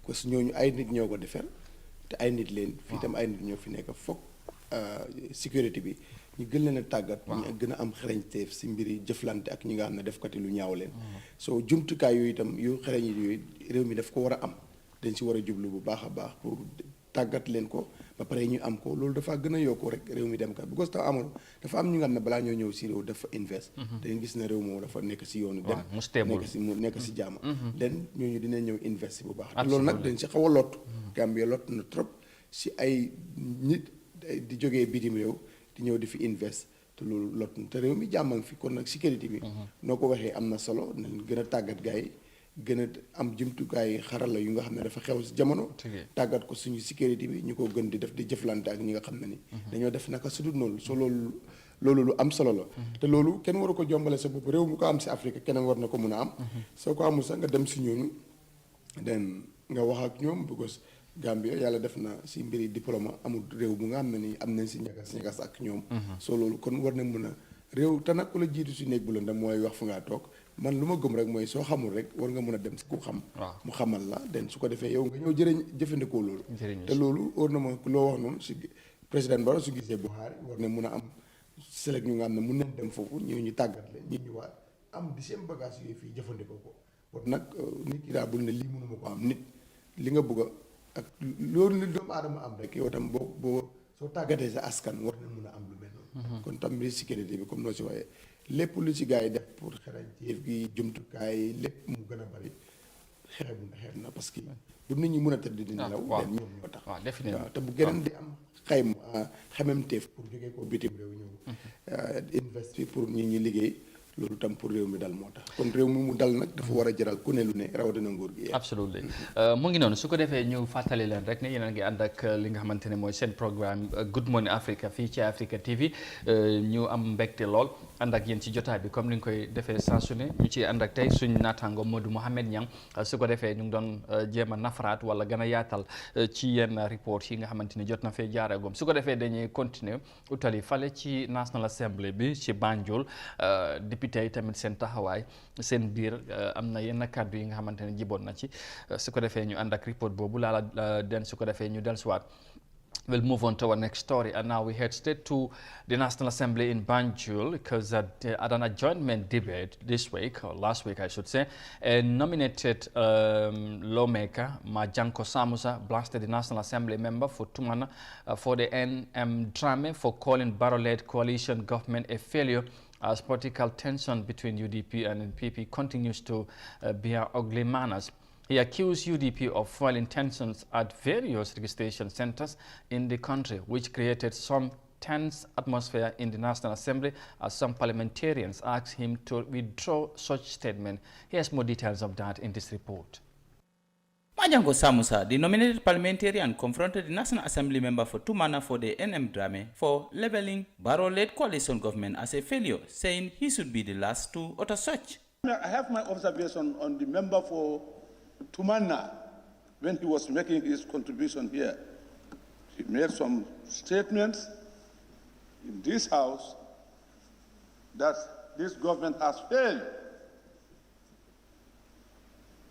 parce que ñooñu ay nit ñoo ko defar te ay nit leen. fii tam ay nit ñoo fi nekk foog sécurité bi ñu gën leen a tàggat. ñu gën a am xarañteef si mbiri jëflante ak ñi nga xam ne defkati lu ñaaw leen. soo jumtukaay yooyu itam yu xarañ yooyu réew mi daf ko war a am dañ si war a jublu bu baax a baax pour tàggat leen ko ba pare ñu am ko loolu dafa gën a yokku rek réew mi dem kat because tax amul dafa am ñu nga xam ne balaa ñoo ñëw si réew dafa invest dañu gis ne réew moom dafa nekk si yoonu dem nekk si jaama den ñooñu dina ñëw invest bu baax te loolu nag dañ si xaw a lott Gambie lott na trop si ay nit di jógee bitim réew di ñëw di fi invest te loolu lott na te réew mi jàmmal fi kon nag sécurité bi noo ko waxee am na solo nañ gën a tàggat gars yi gën a am jumtukaay xarala yu nga xam ne dafa xew si jamono tàggat ko suñu sécurité bi ñu ko gën di def di jëflante ak ñi nga xam ne ni dañoo def naka su dul noonu so loolu lu am solo la te loolu kenn waru ko jombale sa bopp réew mu ko am si Afrique keneen war na ko mun a am soo ko amul sax nga dem si ñooñu den nga wax ak ñoom because Gambia yàlla def na si mbiri diplôme amul réew bu nga xam ne ni am nañ si ñagas ak ñoom soo loolu kon war na mun a réew te nag ku la jiitu si néeg bu la ndam mooy wax fu ngaa toog man lu ma gëm rek mooy soo xamul rek war nga mën a dem si ku xam mu xamal la den su ko defee yow nga ñëw jëfandikoo loolu te loolu war na ma loo wax noonu si président Barrow su gisee Buhari war na mun a am select ñu nga xam ne mun nañ dem foofu ñu tàggat leen ñu ñëwaat am di seen bagage yooyu fii jëfandikoo ko bon nag nit ki daa bul ne lii mënuma ko am nit li nga bëgg ak loolu li doomu aadama am rek yow tam boo soo tàggatee sa askan war na mun a am lu mel noonu kon tam mbiri sécurité bi comme noo si waxee lépp lu ci gars yi def pour xarañteef gi jumtukaay lépp mu gën a bari xeeb na parce que bu nit ñi mën a tëdd di nelaw den ñoom ñoo tax waaw te bu geneen di am xememteef pour jógee ko bitim réew ñëw investi pour ñi ñi liggéey loolu tam pour réew mi dal moo tax kon réew mi mu dal nag dafa war a jaral ku ne lu ne rawatina nguur gi. absolument mu ngi noonu su ko defee ñu fàttali leen rek ne yéen a ngi ànd ak li nga xamante ne mooy seen programme Good Morning Africa fii ci Africa TV ñu am mbégte lool ànd ak yéen ci jotaay bi comme ni ñu koy defee saa su ne ñu ciy ànd ak tey suñ naataango Modou Mohamed Niang su ko defee ñu ngi doon jéem a nafaraat wala gën a yaatal ci yenn report yi nga xamante ni jot na fee jaaragum su ko defee dañuy continuer utali fale ci National Assembly bi ci Banjul député yi tamit seen taxawaay seen biir am na yenn kàddu yi nga xamante ne jiboon na ci su ko defee ñu ànd ak report boobu laala den su ko defee ñu dellusiwaat We'll move on to our next story, and now we head straight to the National Assembly in Banjul, because at an adjournment debate this week, or last week I should say, a nominated lawmaker, Majanko Samusa, blasted the National Assembly member for Tumana for the NM drama for calling Barrow-led coalition government a failure, as political tension between UDP and NPP continues to bear ugly manners. He accused UDP of fueling tensions at various registration centers in the country, which created some tense atmosphere in the National Assembly as some parliamentarians asked him to withdraw such statement. Here's more details of that in this report. Majanko Samusa, the nominated parliamentarian, confronted the National Assembly member for Tumana for the NM drama for labeling Barrow-led coalition government as a failure, saying he should be the last to utter such. I have my observation on the member for Tumana when he was making his contribution here. He made some statements in this house that this government has failed.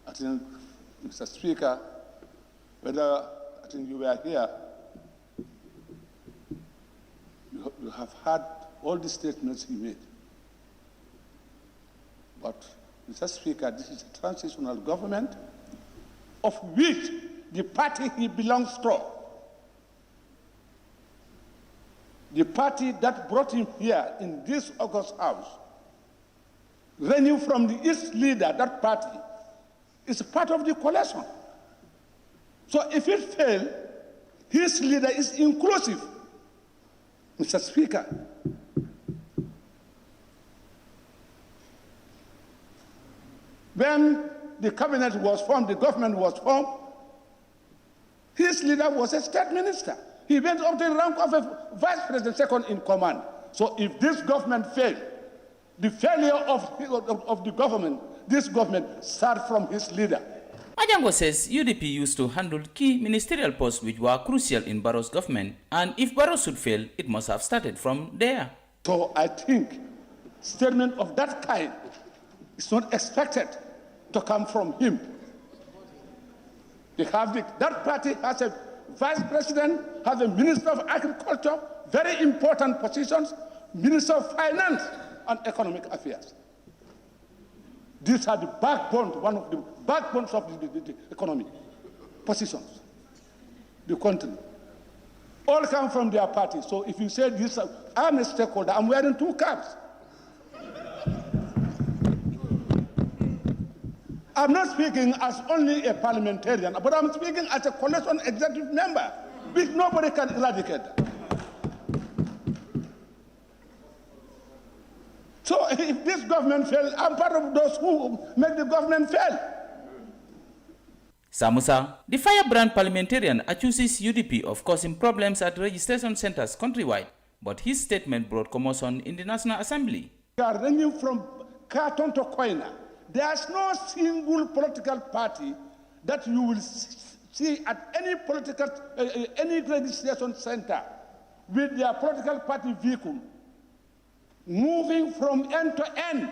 I think, Mr. Speaker, whether I think you were here, you have heard all the statements he made. But, Mr. Speaker, this is a transitional government of which the party he belongs to, the party that brought him here in this August House, reigning from its leader, that party, is part of the coalition. So if it fails, his leader is inclusive. Mr. Speaker, when the cabinet was formed, the government was formed, his leader was a state minister. He went up to the rank of a vice president, second in command. So if this government failed, the failure of the government, this government starts from his leader. Majanko says UDP used to handle key ministerial posts which were crucial in Barrow's government, and if Barrow should fail, it must have started from there. So I think statement of that kind is not expected to come from him. That party has a vice president, has a minister of agriculture, very important positions, minister of finance and economic affairs. These are the backbone, one of the backbones of the economy positions, the country. All come from their party. So if you say this, I'm a stakeholder, I'm wearing two caps. I'm not speaking as only a parliamentarian, but I'm speaking as a coalition executive member, which nobody can eradicate. So if this government fails, I'm part of those who make the government fail. Samusa, the firebrand parliamentarian, accuses UDP of causing problems at registration centers countrywide, but his statement brought commotion in the National Assembly. We are ranging from Carton to Koina. There's no single political party that you will see at any registration center with their political party vehicle moving from end to end.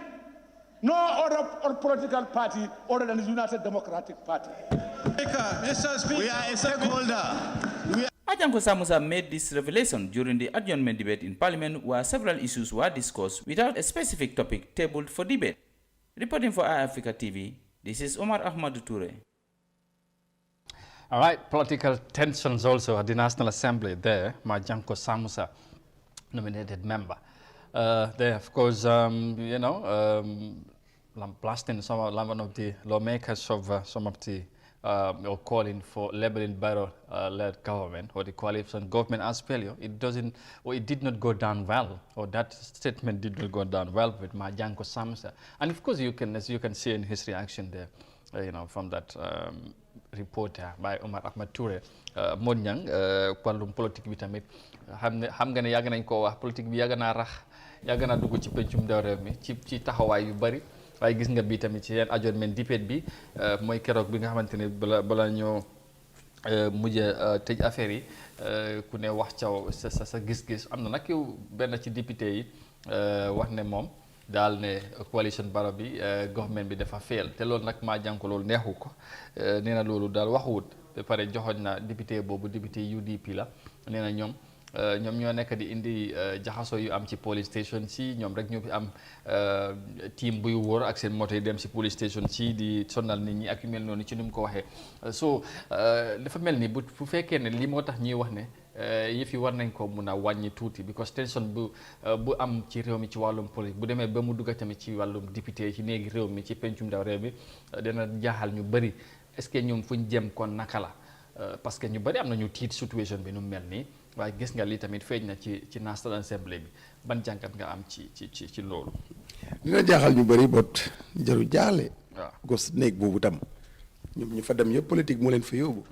No other political party other than the United Democratic Party. Mr. Speaker, we are a stakeholder. Majanko Samusa made this revelation during the adjournment debate in Parliament, where several issues were discussed without a specific topic tabled for debate. Reporting for iAfrica TV, this is Omar Ahmadu Toure. All right, political tensions also at the National Assembly there. Majanko Samusa, nominated member. There, of course, blasting one of the lawmakers of some of the or calling for labeling Barrow-led government or the coalition government as failure. It doesn't, or it did not go down well, or that statement did not go down well with Majanko Samusa. And of course, as you can see in his reaction there, from that reporter by Omar Ahmad Toure, Monyang, wàllum politique bi tamit xam nga ne yàgg nañ ko wax politique bi yàgg naa rax yàgg naa dugg ci pencum ndaw réew mi ci taxawaay yu bari. waaye gis nga bi tamit ci yenn adjournment debate bi mooy keroog bi nga xamante ne bala ñoo mujj tëj affaire yi ku ne wax caw sa gis-gis am na nag yow benn ci député yi wax ne moom daal ne coalition Barrow bi government bi dafa fail te loolu nag maa jànko loolu neexu ko nee na loolu daal waxuwut ba pare joxoon na député boobu député UDP la nee na ñoom ñoo nekk di indi jaxasoo yu am ci police station si ñoom rek ñoo fi am team buy wóor ak seen moto yi dem si police station si di sonal nit ñi ak yu mel noonu ci ni mu ko waxee so dafa mel ni bu fekkee ne li moo tax ñuy wax ne yëf yi war nañ ko mun a wàññi tuuti because tension bu am ci réew mi ci wàllum politique bu demee ba mu dugg tamit ci wàllum député ci néegi réew mi ci pencum ndaw réew mi dina jaaxal ñu bëri est-ce que ñoom fu ñu jëm kon naka la parce que ñu bëri am nañu tiit situation bi nu mel nii waaye gis nga lii tamit feeñ na ci National Assembly bi ban jàngat nga am ci loolu. dina jaaxal ñu bëri bot jaru jaaxle. waaw gos néeg boobu tam ñoom ñu fa dem yëpp politique moo leen fa yóbbu.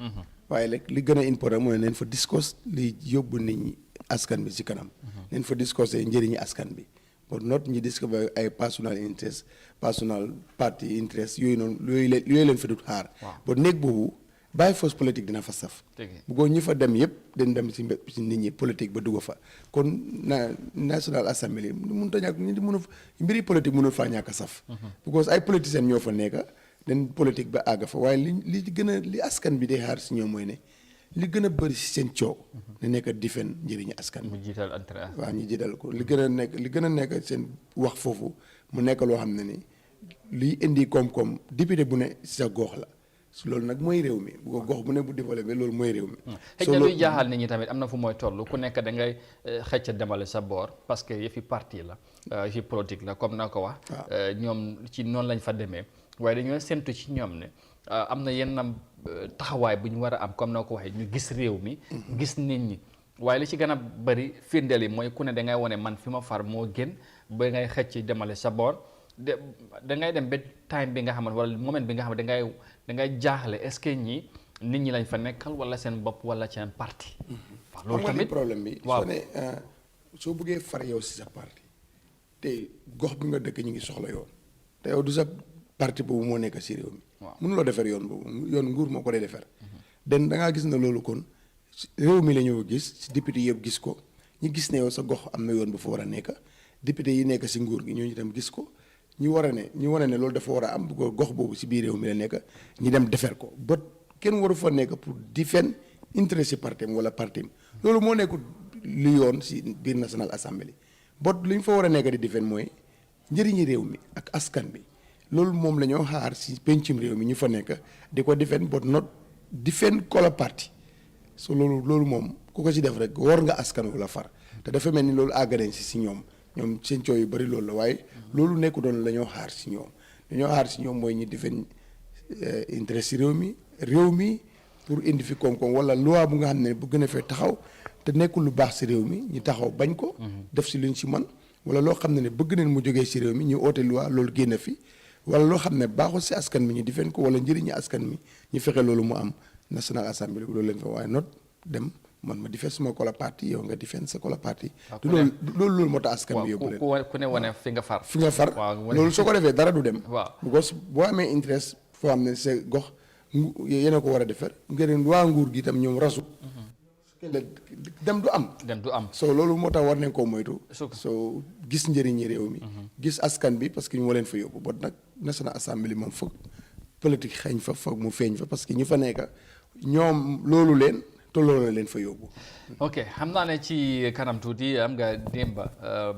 waaye rek li gën a important mooy neen fa discuss li yóbbu nit ñi askan bi ci kanam. neen fa discussé njëriñi askan bi but not ñi discover ay personal interest personal party interest yooyu noonu yooyu leen fa dut xaar. but néeg boobu bàyyi force politique dina fa saf. bu ñi fa dem yëpp dañ dem ci nit ñi politique ba dugg fa kon National Assembly mënut a ñàkk nit mënu mbiri politique mënul faa ñàkk a saf. because ay politiciens ñoo fa nekk. den politique ba àgg fa waaye li gën a li askan bi day xaar si ñoom mooy ne li gën a bëri si seen coow ne nekk difen njëriñu askan bi. mu jiital intérêt. waaw ñu jiital ko li gën a nekk seen wax foofu mu nekk loo xam ne ni liy indi koom-koom député bu ne si sa gox la su loolu nag mooy réew mi bu ko gox bu ne bu développé loolu mooy réew mi. xëy na luy jaaxal nit ñi tamit am na fu mooy toll ku nekk da ngay xëcc demale sa boor parce que yëfi parti la yëfi politique la comme na ko wax. ñoom ci noonu lañ fa demee. waaye dañoo séntu ci ñoom ne am na yenn taxawaay bu ñu war a am comme noo ko waxee ñu gis réew mi gis nit ñi waaye li ci gën a bëri firndeel yi mooy ku ne dangay wane man fi ma far moo gën ba ngay xëcc demale sa boor dangay dem ba time bi nga xam ne wala moment bi nga xam ne dangay jaaxle est-ce que ñi nit ñi lañ fa nekkal wala seen bopp wala seen parti. waaw loolu tamit problème bi. waaw soo ne soo bëggee far yow si sa parti te gox bi nga dëkk ñu ngi soxla yoon te yow du sa parti boobu moo nekk si réew mi. waaw mënuloo defar yoon boobu yoon nguur moo ko dee defar. den da ngaa gis ne loolu kon réew mi la ñoo gis si député yëpp gis ko ñu gis ne yow sa gox am na yoon bu fa war a nekk député yi nekk si nguur gi ñooñu itam gis ko ñu war a ne loolu dafa war a am bu ko gox boobu si biir réew mi la nekk ñu dem defar ko ba kenn waru fa nekk pour defend intérêt si partem wala partem loolu moo nekkul li yoon si biir National Assembly bot li ñu fa war a nekk di defend mooy njëriñi réew mi ak askan bi. loolu moom la ñoo xaar si pencum réew mi ñu fa nekk di ko defend but not defend color party so loolu moom ku ko si def rek war nga askan wu la far te dafa mel ni loolu àgg nañ si ñoom seen coow yu bëri loolu la waaye loolu nekku doon la ñoo xaar si ñoom dañoo xaar si ñoom mooy ñu defend intérêt si réew mi pour indi fi koom-koom wala loi bu nga xam ne bu gën a fee taxaw te nekkul lu baax si réew mi ñu taxaw bañ ko def si luñ si man wala loo xam ne bëgg nañ mu jógee si réew mi ñu oote loi loolu génn fi wala loo xam ne baaxul si askan mi ñu defeen ko wala njëriñu askan mi ñu fexe loolu mu am National Assembly loolu lañ fa waaye not dem man ma defeen suma kola parti yow nga defeen sa kola parti loolu moo tax askan bi yóbbu leen ku ne wane fi nga far loolu soo ko defee dara du dem waaw because boo amee interest foo xam ne sa gox yéen a ko war a defar ngeen waa nguur gi itam ñoom rasu dem du am so loolu moo tax war nañ koo moytu so gis njëriñi réew mi gis askan bi parce que ñu moo leen fa yóbbu bot nag National Assembly moom foog politique xeeñ fa foog mu feeñ fa parce que ñu fa nekk ñoom loolu leen te loolu leen fa yóbbu ok xam naa ne ci kanam tuuti am nga démba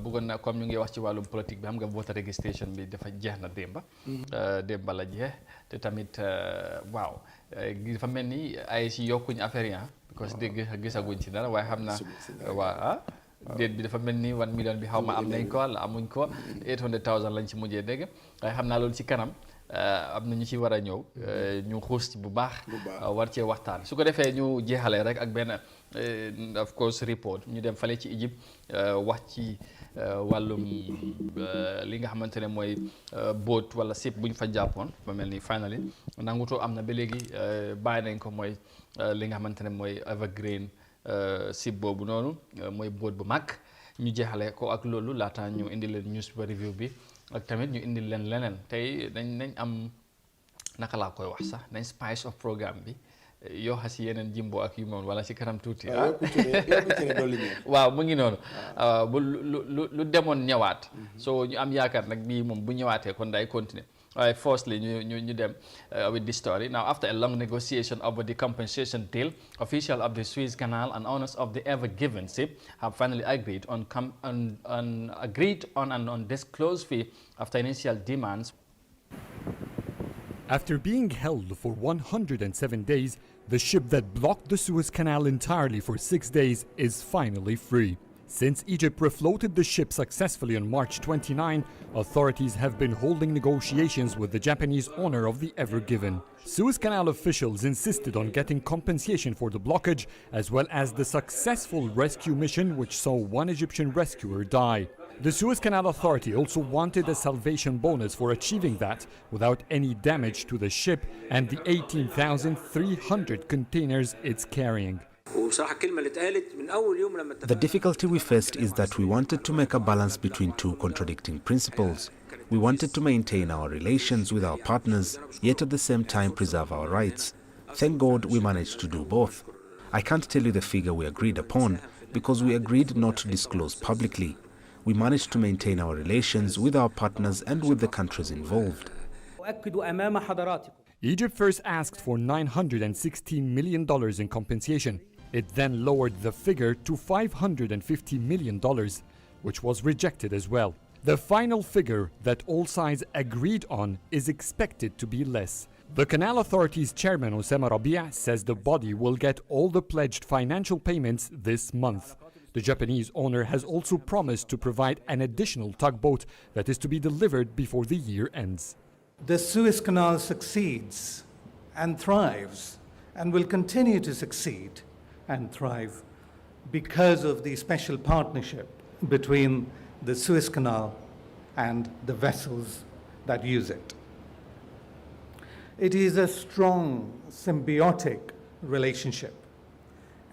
bëggoon na comme ñu ngi wax ci wàllum politique bi xam nga voter registration bi dafa jeex na démba la jeex te tamit waaw dafa mel ni ay si yokkuñ affaire yi parce que gisaguñ ci dara waaye xam naa waa déet bi dafa mel ni 1 million bi xaw ma am nañ ko wala amuñ ko 800,000 lañ ci mujjee dégg waaye xam naa loolu ci kanam am na ñu ci war a ñëw ñu xuus ci bu baax war cee waxtaan su ko defee ñu jeexalee rek ak benn of course report ñu dem fale ci Egypte wax ci wàllum li nga xamante ne mooy boat wala sip bu ñu fa jàppoon ba mel ni finally nangutoo am na ba léegi bàyyi nañ ko mooy li nga xamante ne mooy evergreen sip boobu noonu mooy boat bu mag ñu jeexale ko ak loolu laata ñu indi leen news review bi ak tamit ñu indi leen leneen tey nañ am naka laa koy wax sax nañ spice of programme bi yoo xasi yeneen jimbo ak yu moom wala ci kanam tuuti waaw mu ngi noonu bu lu demoon ñëwaat so ñu am yaakaar nag bii moom bu ñëwaatee kon day continuer. Firstly, ñu dem with this story. Now, after a long negotiation over the compensation deal, officials of the Suez Canal and owners of the Ever Given ship have finally agreed on an undisclosed fee after initial demands. After being held for 107 days, the ship that blocked the Suez Canal entirely for 6 days is finally free. Since Egypt refloated the ship successfully on March 29, authorities have been holding negotiations with the Japanese owner of the Ever Given. Suez Canal officials insisted on getting compensation for the blockage, as well as the successful rescue mission which saw one Egyptian rescuer die. The Suez Canal Authority also wanted a salvation bonus for achieving that without any damage to the ship and the 18,300 containers it's carrying. The difficulty we faced is that we wanted to make a balance between two contradicting principles. We wanted to maintain our relations with our partners, yet at the same time preserve our rights. Thank God we managed to do both. I can't tell you the figure we agreed upon because we agreed not to disclose publicly. We managed to maintain our relations with our partners and with the countries involved. Egypt first asked for $916 million in compensation. It then lowered the figure to $550 million, which was rejected as well. The final figure that all sides agreed on is expected to be less. The Canal Authority's chairman, Osama Rabia, says the body will get all the pledged financial payments this month. The Japanese owner has also promised to provide an additional tugboat that is to be delivered before the year ends. The Suez Canal succeeds and thrives and will continue to succeed and thrive because of the special partnership between the Suez Canal and the vessels that use it. It is a strong symbiotic relationship,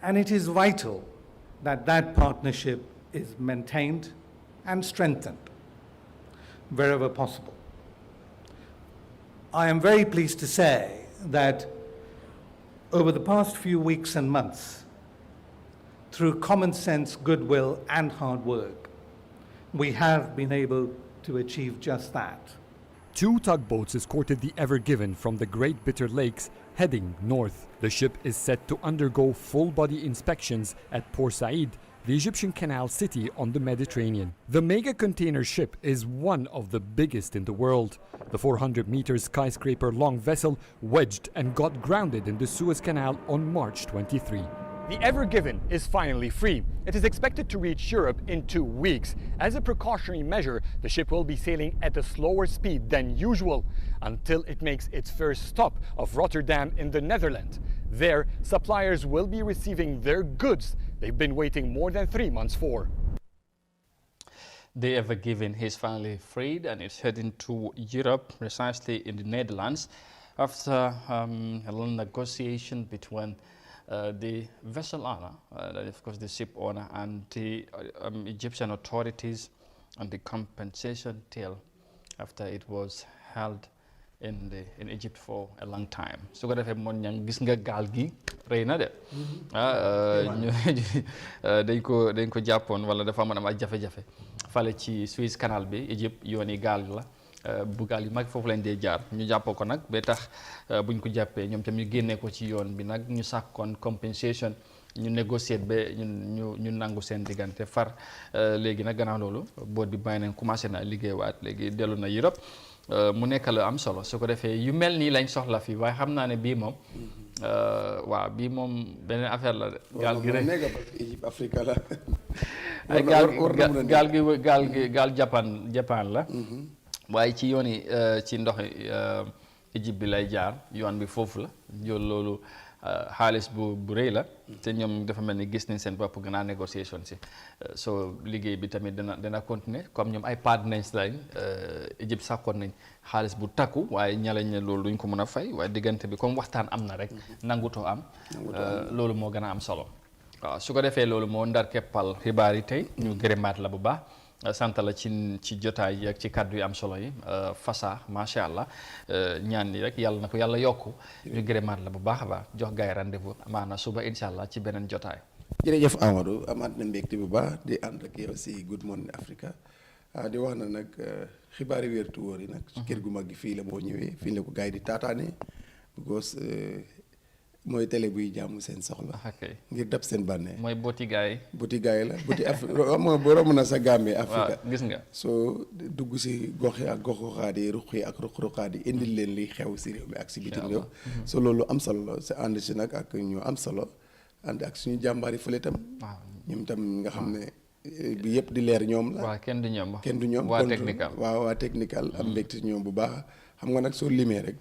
and it is vital that that partnership is maintained and strengthened wherever possible. I am very pleased to say that over the past few weeks and months, through common sense, goodwill, and hard work, we have been able to achieve just that. 2 tugboats escorted the Ever Given from the Great Bitter Lakes, heading north. The ship is set to undergo full-body inspections at Port Said, the Egyptian canal city on the Mediterranean. The mega container ship is one of the biggest in the world. The 400-meter skyscraper-long vessel wedged and got grounded in the Suez Canal on March 23. The Ever Given is finally free. It is expected to reach Europe in 2 weeks. As a precautionary measure, the ship will be sailing at a slower speed than usual until it makes its first stop of Rotterdam in the Netherlands. There, suppliers will be receiving their goods they've been waiting more than 3 months for. The Ever Given is finally freed and it's heading to Europe, precisely in the Netherlands, after a long negotiation between the vessel owner, of course the ship owner, and the Egyptian authorities on the compensation deal after it was held in Egypt for a long time. So ko defee moon ñang gis nga gaal gi rëy na de dañ ko jàppoon wala dafa mën am ay jafe-jafe fale ci Suez Canal bi Egypte yooni gaal la bu gaal yu mag foofu lañ dee jaar ñu jàppoo ko nag ba tax buñ ko jàppee ñoom tam ñu génnee ko ci yoon bi nag ñu sàkkoon compensation ñu négocier ba ñu nangu seen diggante far léegi nag gannaaw loolu boot bi bàyyi nañ commencé na liggéeywaat léegi dellu na Europe mu nekk la am solo su ko defee yu mel nii lañ soxla fii waaye xam naa ne bii moom waaw bii moom beneen affaire la de gaal gi rek Égypte Afrique la ay gaal Japan la waaye ci yooni ci ndoxi Égypte bi lay jaar yoon bi foofu la jël loolu xaalis bu rëy la te ñoom dafa mel ni gis nañ seen bopp gannaaw négociation si so liggéey bi tamit dana continuer comme ñoom ay partenaires lañ Égypte sàkkoon nañ xaalis bu takku waaye ñalañ ne loolu duñ ko mën a fay waaye diggante bi comme waxtaan am na rek nangutoo am loolu moo gën a am solo waaw su ko defee loolu moo ndar keppal xibaar yi tey ñu gërëmaat la bu baax sant la ci jotaay yi ak ci kàddu yu am solo yi fasa macha allah ñaan yi rek yàlla na ko yàlla yokku ñu gërëmaat la bu baax a baax jox gaay rendez-vous amaana suba incha allah ci beneen jotaay. jërëjëf Amadou amaat na mbégte bu baax di ànd ak yow si Good Morning Africa di wax na nag xibaari wértu wóor yi nag ci kër gu mag gi fii la boo ñëwee fii la ko gars yi di taataane because mooy télé buy jaamu seen soxla ngir dab seen bànnee mooy booti gaay la booti Afrique moo bu romb na sa Gambie Afrique gis nga soo dugg si gox yi ak gox-goxaat yi ruq yi ak ruq-ruqaat yi indil leen liy xew si réew mi ak si bitim réew so loolu am solo la si ànd si nag ak ñu am solo ànd ak suñu jàmbaar yi fële tam ñoom tam nga xam ne bi yëpp di leer ñoom la waaw kenn du ñoom waa technical waaw waa technical am mbégte ñoom bu baax xam nga nag soo limee rek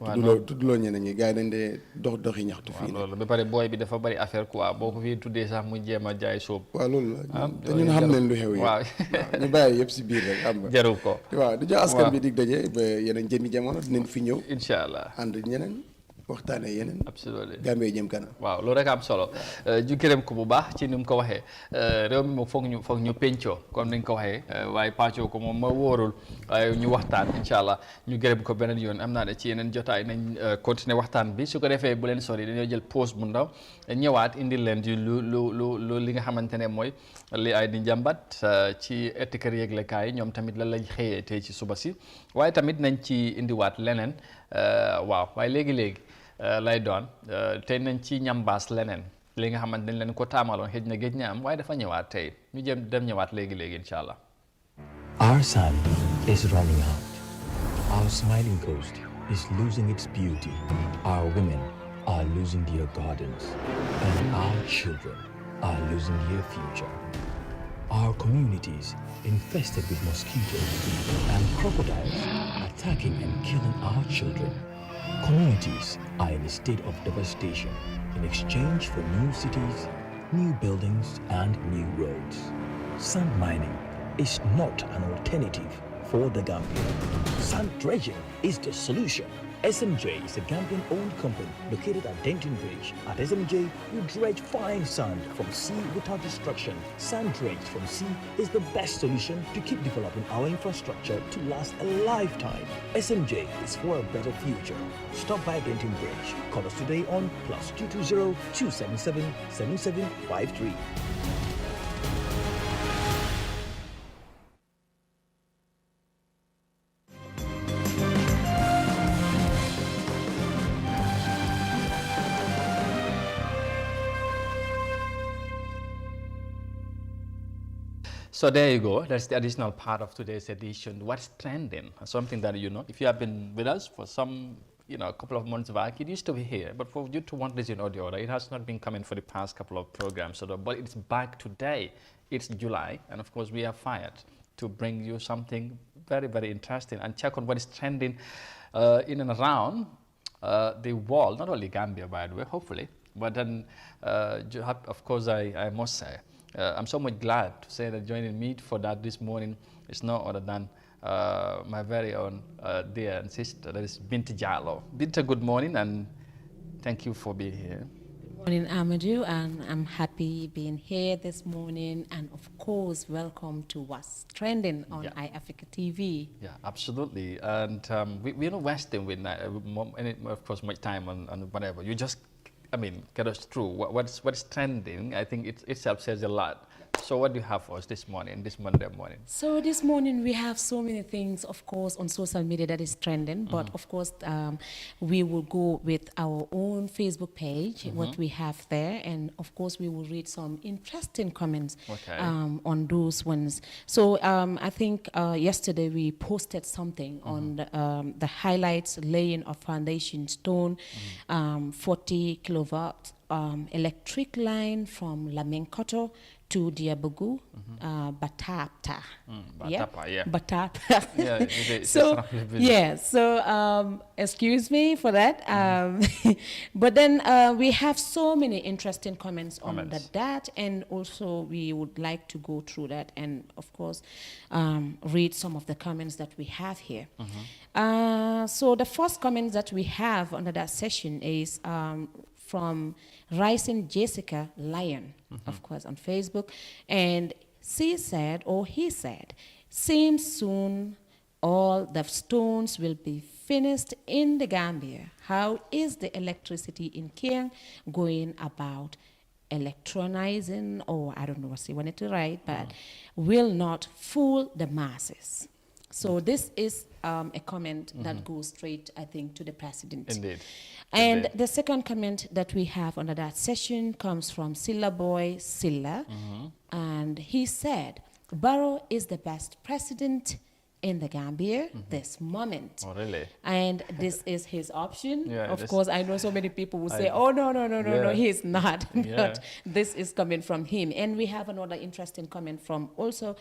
tuddloo ñeneen ñi gars yi dañ dee doxi ñaxtu fii loolu ba pare booy bi dafa bari affaire quoi boo ko fii tuddee sax mu jéem a jaay sóob waaw loolu la te ñun xam nañ lu xew yi waaw ñu bàyyi yëpp si biir rek xam nga jarul ko waaw di jox askan bi dig daje ba yeneen jëmi jamono dinañ fi ñëw incha allah ànd ñeneen waxtaanee yeneen. absolument Gambie jëm kanam. waaw loolu rek am solo ju gërëm ko bu baax ci ni mu ko waxee réew mi moom foog ñu pencoo comme ni nga ko waxee waaye pàccoo ko moom ma wóorul waaye ñu waxtaan incha allah ñu gërëm ko beneen yoon am naa ne ci yeneen jotaay nañ continuer waxtaan bi su ko defee bu leen sori dañoo jël pause bu ndaw ñëwaat indil leen di lu li nga xamante ne mooy li ay di njàmbat ci ëtt kër yëglekaay ñoom tamit lan lañ xëyee tey ci suba si waaye tamit nañ ci indiwaat leneen waaw waaye léegi-léegi lay doon tey nañ ci ñambaas leneen li nga xamante dañ leen ko taamaloon xëj na géej na am waaye dafa ñëwaat tey ñu jëm dem ñëwaat léegi-léegi incha allah. Our sun is running out. Our smiling coast is losing its beauty. Our women are losing their gardens. And our children are losing their future. Our communities infested with mosquitoes and crocodiles attacking and killing our children. Communities are in a state of devastation in exchange for new cities, new buildings, and new roads. Sand mining is not an alternative for the Gambia. Sand dredging is the solution. SMJ is a Gambian-owned company located at Denton Bridge. At SMJ, we dredge fine sand from sea without destruction. Sand dredged from sea is the best solution to keep developing our infrastructure to last a lifetime. SMJ is for a better future. Stop by Denton Bridge. Call us today on +220 277 7753. So there you go. That's the additional part of today's edition. What's trending? Something that, you know, if you have been with us for some, you know, a couple of months back, it used to be here. But for you to one reason or the other, it has not been coming for the past couple of programs. But it's back today. It's July. And of course, we are fired to bring you something very, very interesting and check on what is trending in and around the world. Not only Gambia, by the way, hopefully. But then, of course, I must say, I'm so much glad to say that joining me for that this morning is no other than my very own dear and sister, that is Binta Jallow. Binta, good morning and thank you for being here. Good morning, Amadou, and I'm happy being here this morning. And of course, welcome to What's Trending on iAfrica TV. Yeah, absolutely. And we're not wasting with, of course, much time on whatever. You just, I mean, get us through what's trending. I think it itself says a lot. So what do you have for us this morning, this Monday morning? So this morning we have so many things, of course, on social media that is trending. But of course, we will go with our own Facebook page, what we have there. And of course, we will read some interesting comments on those ones. So I think yesterday we posted something on the highlights laying of foundation stone, 40 kilowatt electric line from Lamenkoto to Diabugu, Batapa. Batapa. Yeah, so excuse me for that. But then we have so many interesting comments on that, and also we would like to go through that and, of course, read some of the comments that we have here. So the first comment that we have under that session is from Rising Jessica Lyon, of course, on Facebook. And she said, or he said, Seems soon all the stones will be finished in the Gambia. How is the electricity in Kiang going about electronizing, or I don't know what you wanted to write, but will not fool the masses? So this is a comment that goes straight, I think, to the president. Indeed. And the second comment that we have under that session comes from Silla Boy Silla, and he said, Barrow is the best president in the Gambia this moment. Oh, really? And this is his option. Yeah, of course, I know so many people will say, no, he's not. But this is coming from him. And we have another interesting comment from also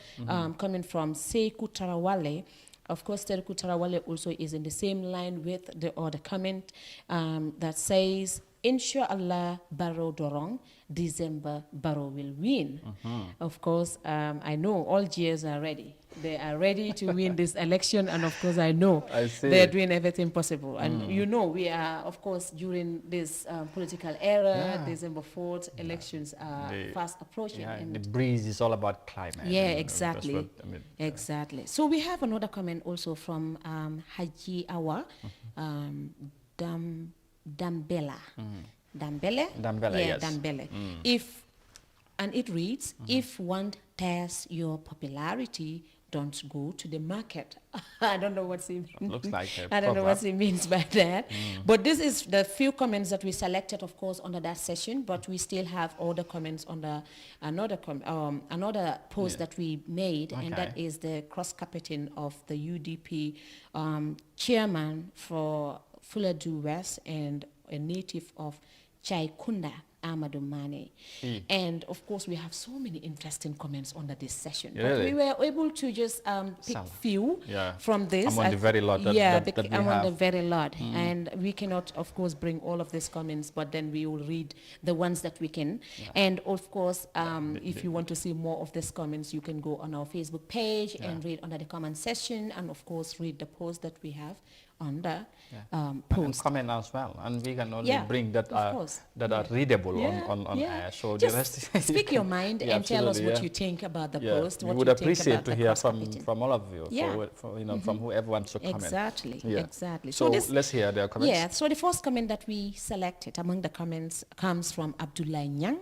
coming from Sekou Tarawale. Of course, Sekou Tarawale also is in the same line with the other comment that says, Inshallah, Barrow Dorong, December, Barrow will win. Of course, I know all GS are ready. They are ready to win this election, and of course, I know they're doing everything possible. And you know, we are, of course, during this political era, December 4th, elections are fast approaching. Yeah, and the breeze is all about climate. yeah, and exactly. that's what, I mean, exactly. So we have another comment also from Haji Awa, Dambela. Dambele? Dambele, yeah, yes. Dambele. If, and it reads, if one tests your popularity, don't go to the market. I don't know what he looks like I don't know what he means by that. But this is the few comments that we selected, of course, under that session, but we still have other comments under another post that we made, and that is the cross-carpeting of the UDP chairman for Fuladu West and a native of Chaikunda, Amadou Mane. And of course, we have so many interesting comments under this session. But we were able to just pick few from this. I'm on the very lot. I'm on the very lot. And we cannot, of course, bring all of these comments, but then we will read the ones that we can. And of course, if you want to see more of these comments, you can go on our Facebook page and read under the comment section, and of course, read the post that we have on the post. And comment as well, and we can only bring that are readable on air. So just the rest speak your mind and tell us what you think about the post. What we would you think appreciate about to the hear from all of you, from whoever wants to comment. Exactly. So let's hear their comments. Yeah. So the first comment that we selected among the comments comes from Abdullah Nyang,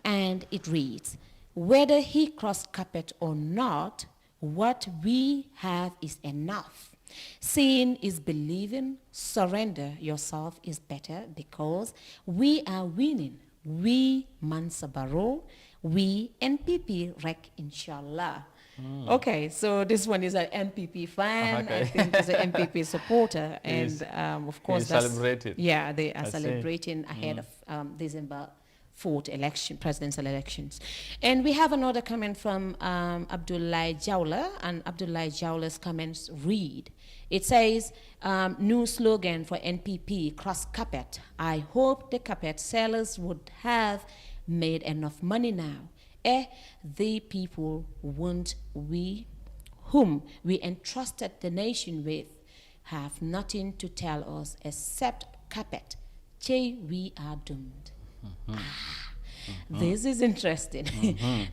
and it reads, "Whether he crossed carpet or not, what we have is enough. Seeing is believing. Surrender yourself is better because we are winning. We Mansa Barrow, we NPP rec inshallah." Okay, so this one is an NPP fan. I think he's an NPP supporter, and of course that's celebrated. Yeah, they are celebrating ahead of December 4th election, presidential elections. And we have another comment from Abdullah Jawla, and Abdullah Jawla's comments read, it says, new slogan for NPP, cross carpet. I hope the carpet sellers would have made enough money now. The people whom we entrusted the nation with have nothing to tell us except carpet. We are doomed. This is interesting.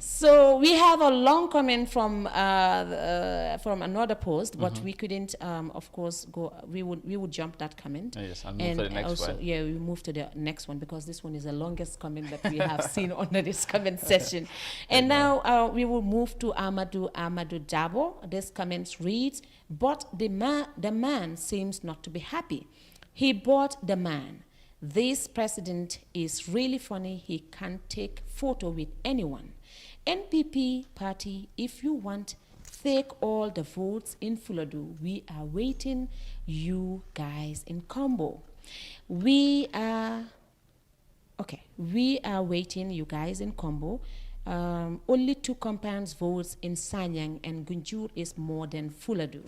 So we have a long comment from another post, but we couldn't, of course, go. We would jump that comment. Yes, and move to the next one. Yeah, we move to the next one because this one is the longest comment that we have seen under this comment session. And now we will move to Amadou Dabo. This comment reads, "But the man seems not to be happy. He bought the man. This president is really funny. He can't take photo with anyone. NPP party, if you want, take all the votes in Fuladu. We are waiting you guys in combo. We are waiting you guys in combo. Only 2 compounds votes in Sanyang, and Gunjur is more than Fuladu.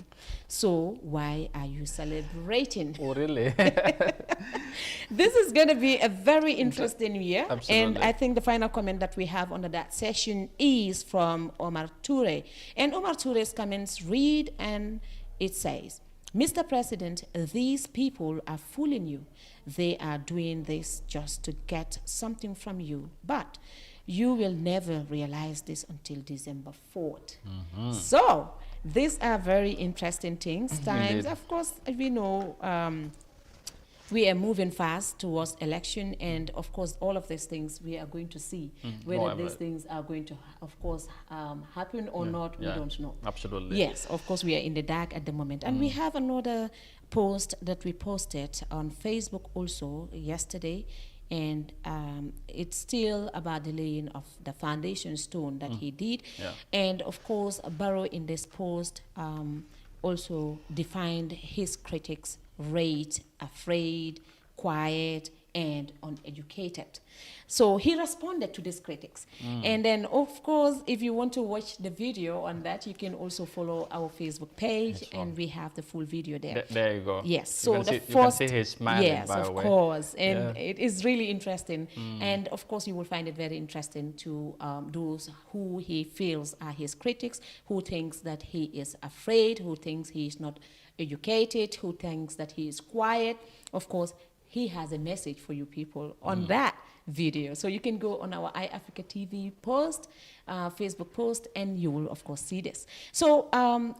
So why are you celebrating?" Oh, really? This is going to be a very interesting year. Absolutely. And I think the final comment that we have under that session is from Omar Toure. And Omar Toure's comments read, and it says, "Mr. President, these people are fooling you. They are doing this just to get something from you. But you will never realize this until December 4th. So these are very interesting things. Times, Indeed. of course, we know we are moving fast towards election, and of course, all of these things we are going to see whether these things are going to, of course, happen or not. We don't know. Absolutely. Yes, of course, we are in the dark at the moment, and we have another post that we posted on Facebook also yesterday, and it's still about the laying of the foundation stone that he did. And of course, Barrow in this post also defined his critics rate, afraid, quiet, and uneducated. So he responded to these critics. And then, of course, if you want to watch the video on that, you can also follow our Facebook page, and we have the full video there. There you go. Yes. You So can the see, first, you can see his smiling, yes, by the of way. course, and it is really interesting. And of course, you will find it very interesting to those who he feels are his critics, who thinks that he is afraid, who thinks he is not educated, who thinks that he is quiet. Of course, he has a message for you people on that video. So you can go on our iAfrica TV post, Facebook post, and you will, of course, see this. So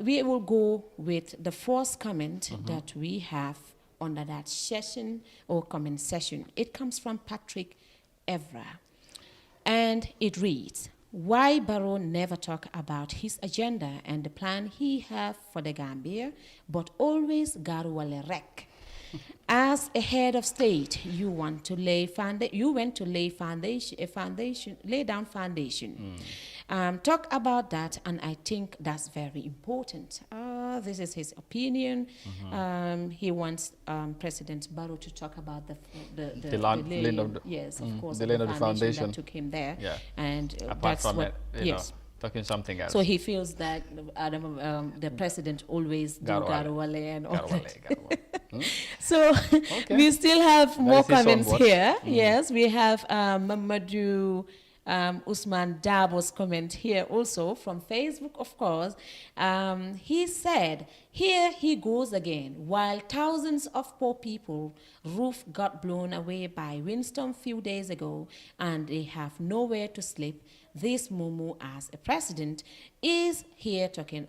we will go with the first comment that we have under that session or comment session. It comes from Patrick Evra, and it reads, why Barrow never talk about his agenda and the plan he have for the Gambia, but always garuwale rek. As a head of state, you went to lay down foundation. Talk about that, and I think that's very important. This is his opinion. He wants President Barrow to talk about the land of the, yes, of course, the land of the foundation that took him there. Yeah. And apart that's from what, it, you know, talking something else. So he feels that the president always do garuwale and all that. So we still have more comments here. Yes, we have Mamadou Usman Dabo's comment here also from Facebook, of course. He said, here he goes again. While thousands of poor people roof got blown away by windstorm few days ago and they have nowhere to sleep, this Mumu as a president is here talking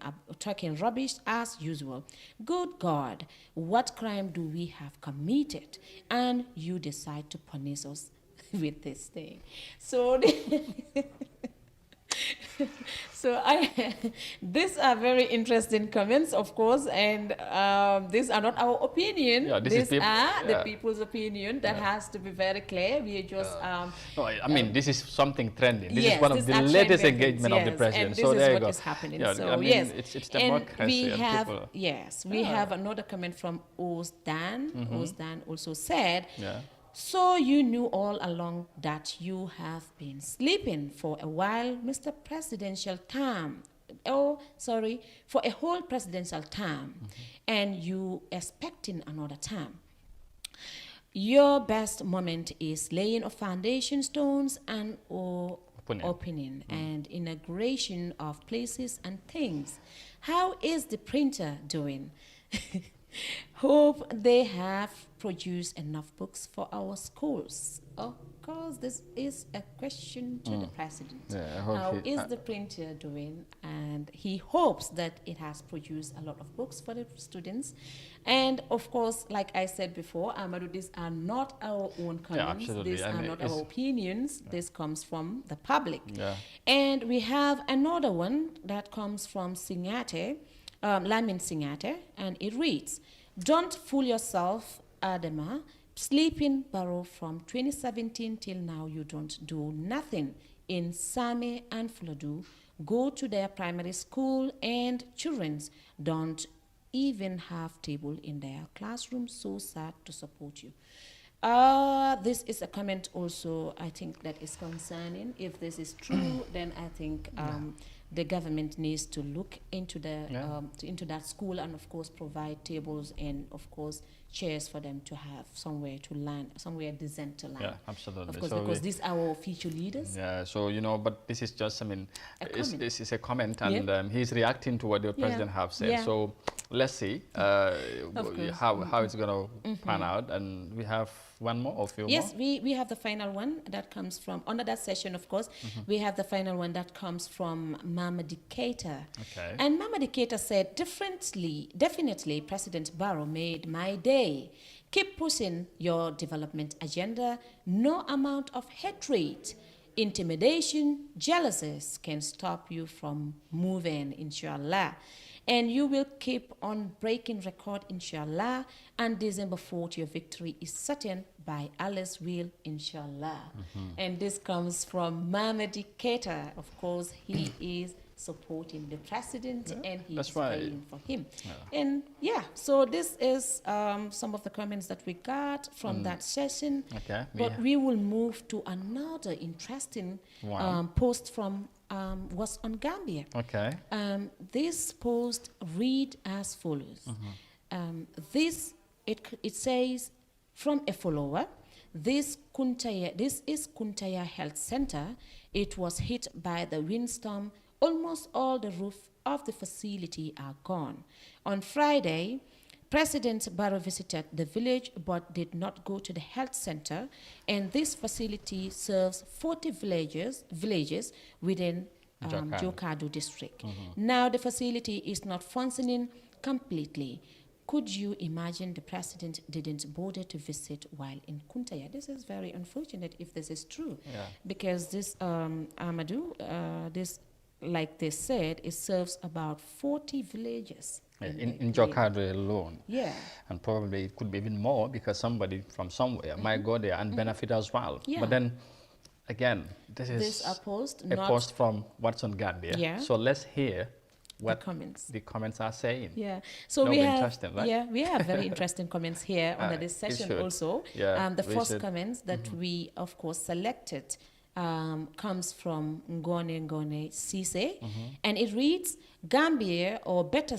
rubbish as usual. Good God, what crime do we have committed? And you decide to punish us with this thing. So these are very interesting comments, of course, and these are not our opinion. Yeah, these are the people's opinion. That has to be very clear. We are just no, I mean, this is something trending. This yes, is one of the latest engagement of the president. And this so is there you what go. is happening. Yeah, So I mean, yes, it's democracy. and we have people. we have another comment from Ozdan. Ozdan also said, yeah. So you knew all along that you have been sleeping for a while, Mr. Presidential term. Oh, sorry, for a whole presidential term, and you expecting another term. Your best moment is laying of foundation stones and opening and inauguration of places and things. How is the printer doing? Hope they have produced enough books for our schools. Of course, this is a question to the president. Yeah, how is the printer doing? And he hopes that it has produced a lot of books for the students. And of course, like I said before, Amadou, these are not our own comments. These are not our opinions. This comes from the public. And we have another one that comes from Singate, Lamin Singate, and it reads, don't fool yourself, Adama. Sleeping Barrow from 2017 till now, you don't do nothing. In Same and Flodu, go to their primary school and children don't even have table in their classroom. So sad to support you. This is a comment also, I think, that is concerning. If this is true, then I think the government needs to look into the into that school and of course provide tables and of course chairs for them to have somewhere to learn, somewhere decent to learn. Yeah, absolutely. Of course, so because these are our future leaders. Yeah, so you know, but this is just, I mean, this is a comment, and he's reacting to what the president have said. So let's see how it's going to pan out. And we have one more or a few more? Yes, we have the final one that comes from, under that session, of course, we have the final one that comes from Mama Decatur. Okay. And Mama Decatur said, definitely, President Barrow made my day. Keep pushing your development agenda. No amount of hatred, intimidation, jealousies can stop you from moving, inshallah. And you will keep on breaking record, inshallah. And December 4th, your victory is certain by Allah's will, inshallah. And this comes from Mama Decatur. Of course, he is supporting the president and he is praying for him. And so this is some of the comments that we got from that session. But we will move to another interesting post from was on Gambia. This post read as follows. It says from a follower, this is Kuntaya Health Center. It was hit by the windstorm. Almost all the roof of the facility are gone. On Friday, President Barrow visited the village but did not go to the health center, and this facility serves 40 villages within Jokado district. Now the facility is not functioning completely. Could you imagine the president didn't bother to visit while in Kuntaya? This is very unfortunate if this is true, because this Amadou, this, like they said, it serves about 40 villages. In Jokado alone. Yeah. And probably it could be even more because somebody from somewhere might go there and benefit as well. Yeah. But then, again, this is a post from What's on Gambia. Yeah. So let's hear what the comments are saying. Yeah. So no, we have interesting, right? we have very interesting comments here under this session also. Yeah, the first comments that we of course selected comes from Ngone Cisse, and it reads, Gambia, or better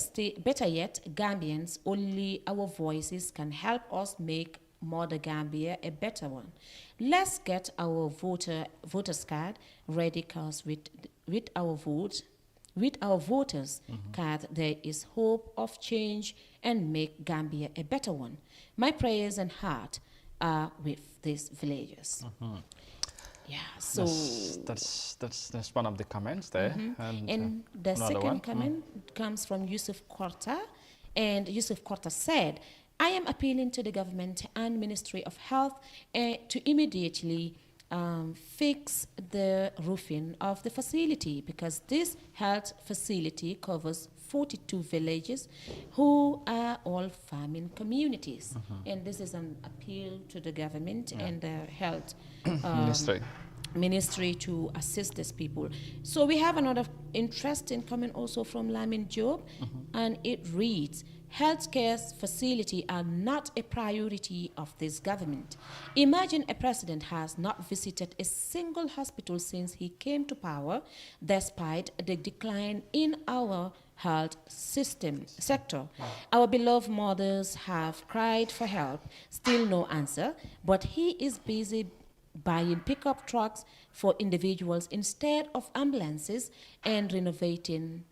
yet, Gambians, only our voices can help us make Mother Gambia a better one. Let's get our voters card ready, because with our voters card, there is hope of change and make Gambia a better one. My prayers and heart are with these villagers. Yeah, so that's one of the comments there. And the second comment comes from Yusuf Korta, and Yusuf Korta said, I am appealing to the government and Ministry of Health to immediately fix the roofing of the facility, because this health facility covers 42 villages who are all farming communities. And this is an appeal to the government and the health ministry to assist these people. So we have another interesting comment also from Lamin Job, and it reads, healthcare facilities are not a priority of this government. Imagine a president has not visited a single hospital since he came to power, despite the decline in our health sector. Our beloved mothers have cried for help, still no answer, but he is busy buying pickup trucks for individuals instead of ambulances and renovating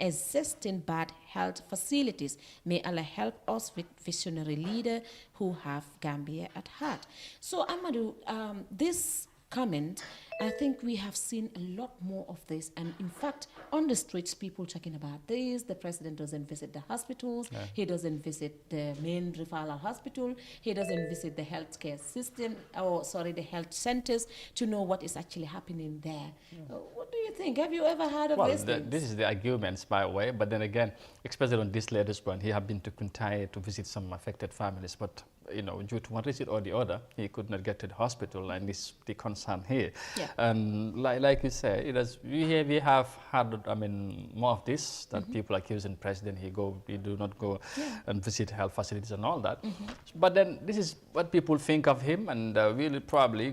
existing bad health facilities. May Allah help us with visionary leader who have Gambia at heart. So Amadou, this comment, I think we have seen a lot more of this, and in fact on the streets people talking about this. The president doesn't visit the hospitals, he doesn't visit the main referral hospital, he doesn't visit the healthcare system, the health centers, to know what is actually happening there. What do you think? Have you ever heard of this? This is the arguments, by the way, but then again, especially on this latest one, he had been to Kuntai to visit some affected families, but due to one reason or the other, he could not get to the hospital, and this is the concern here. And like you say, we have had, more of this, that people accusing president, he do not go and visit health facilities and all that. But then this is what people think of him, and really probably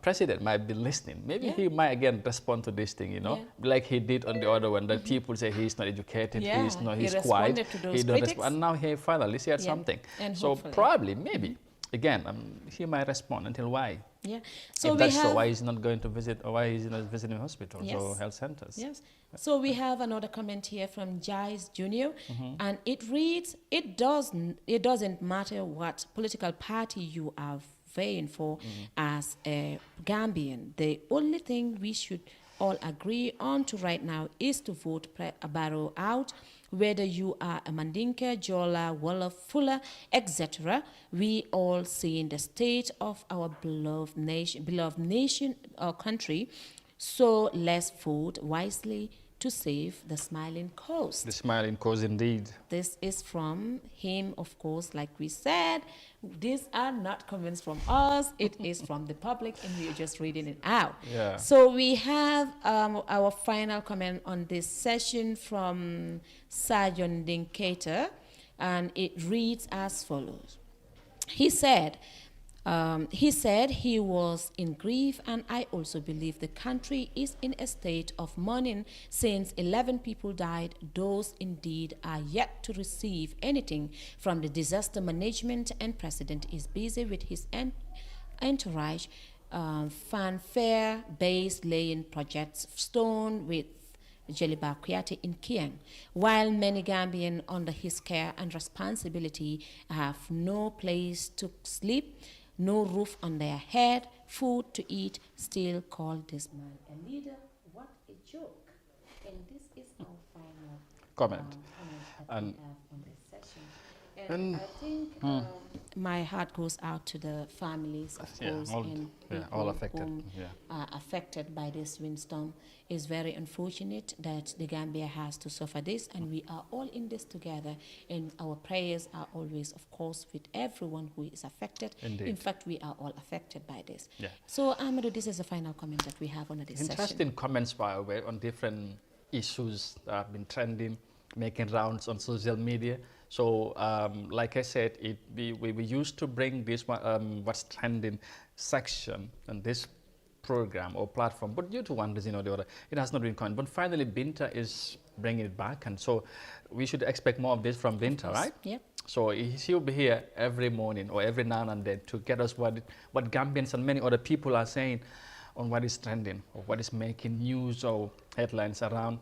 president might be listening. Maybe he might again respond to this thing, like he did on the other one, that people say he's not educated, he's quiet, he don't respond, and now he finally said something. And so probably, maybe, again, he might respond until why. Yeah. So if we that's have, so, why he's not going to visit, or why he's not visiting hospitals yes, or health centers? Yes. So we have another comment here from Jais Jr. And it reads, it doesn't matter what political party you are vying for as a Gambian. The only thing we should all agree on to right now is to vote Barrow out, whether you are a Mandinka, Jola, Wolof, Fuller, etc. We all see in the state of our beloved nation, our country. So let's vote wisely to save the Smiling Coast. The Smiling Coast, indeed. This is from him, of course, like we said. These are not comments from us. It is from the public, and we are just reading it out. Yeah. So we have our final comment on this session from Sajon Dinkater, and it reads as follows. He said he was in grief, and I also believe the country is in a state of mourning since 11 people died. Those indeed are yet to receive anything from the disaster management, and President is busy with his entourage, fanfare-based laying projects stone with Jeliba Kuyate in Kiang, while many Gambians under his care and responsibility have no place to sleep, no roof on their head, food to eat, still call this man a leader. What a joke. And this is our final comment that we have on this session. And I think my heart goes out to the families, of course, and all affected. whom are affected by this windstorm. It's very unfortunate that the Gambia has to suffer this, and we are all in this together, and our prayers are always, of course, with everyone who is affected. Indeed. In fact, we are all affected by this. Yeah. So, Amadou, this is the final comment that we have on this session. Interesting comments, by the way, on different issues that have been trending, making rounds on social media. So, like I said, we used to bring this what's trending section on this program or platform, but due to one reason or the other, it has not been coming. But finally, Binta is bringing it back, and so we should expect more of this from Binta, right? Yep. So she'll be here every morning or every now and then to get us what Gambians and many other people are saying on what is trending or what is making news or headlines around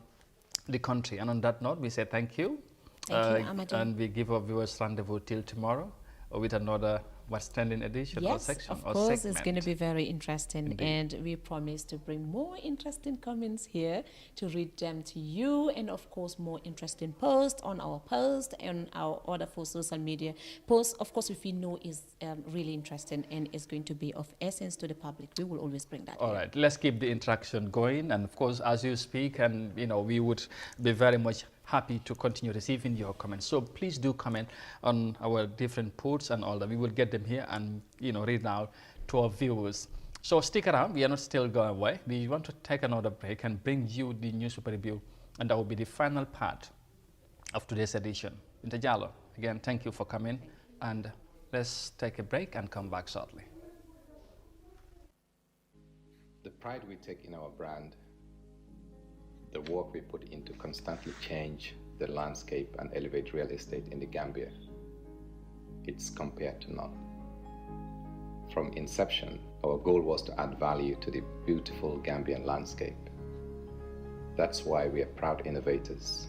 the country. And on that note, we say thank you. Thank you, Amadou. And we give our viewers rendezvous till tomorrow with another What's Trending edition or section of or course, segment. it's going to be very interesting. Indeed. And we promise to bring more interesting comments here to read them to you, and of course more interesting posts on our post and our other for social media posts. Of course, if we know is really interesting and is going to be of essence to the public, we will always bring that. All right, let's keep the interaction going, and of course, as you speak, and we would be very much happy to continue receiving your comments. So please do comment on our different posts and all that. We will get them here and read out to our viewers. So stick around. We are not still going away. We want to take another break and bring you the newspaper review, and that will be the final part of today's edition. Mr. Jallo, again, thank you for coming, and let's take a break and come back shortly. The pride we take in our brand, the work we put into constantly change the landscape and elevate real estate in the Gambia, it's compared to none. From inception, our goal was to add value to the beautiful Gambian landscape. That's why we are proud innovators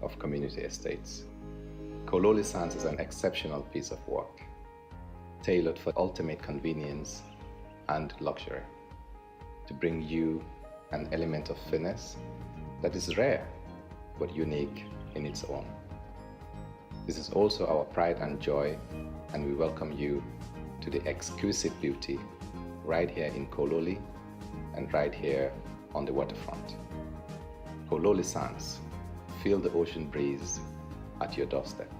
of community estates. Kololi Sands is an exceptional piece of work, tailored for ultimate convenience and luxury, to bring you an element of finesse that is rare but unique in its own. This is also our pride and joy, and we welcome you to the exquisite beauty right here in Kololi and right here on the waterfront. Kololi Sands, feel the ocean breeze at your doorstep.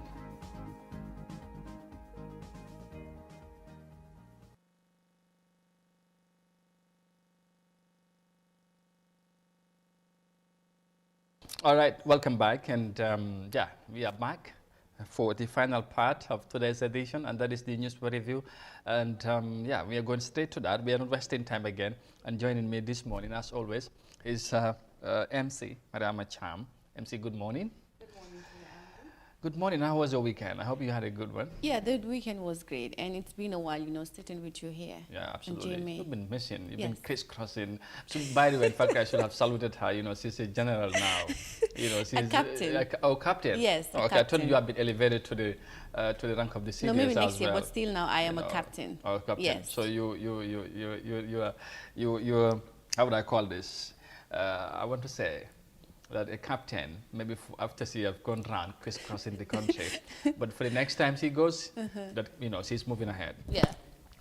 All right, welcome back, and we are back for the final part of today's edition, and that is the newspaper review. And we are going straight to that. We are not wasting time again. And joining me this morning, as always, is MC Mariama Cham. MC, good morning. Good morning to you, Good morning. How was your weekend? I hope you had a good one. Yeah, the weekend was great, and it's been a while, sitting with you here. Yeah, absolutely. Jamie. You've been missing. You've Yes. been crisscrossing. So, by the way, in fact, I should have saluted her. She's a general now. She's a captain. Captain. Yes. Okay, Captain. I thought you had been elevated to the rank of the seniors. No, maybe next as year, well. but still now I am a captain. Oh, captain. Yes. So you how would I call this? I want to say that a captain, maybe after she have gone round crisscrossing the country, but for the next time she goes, that she's moving ahead. Yeah.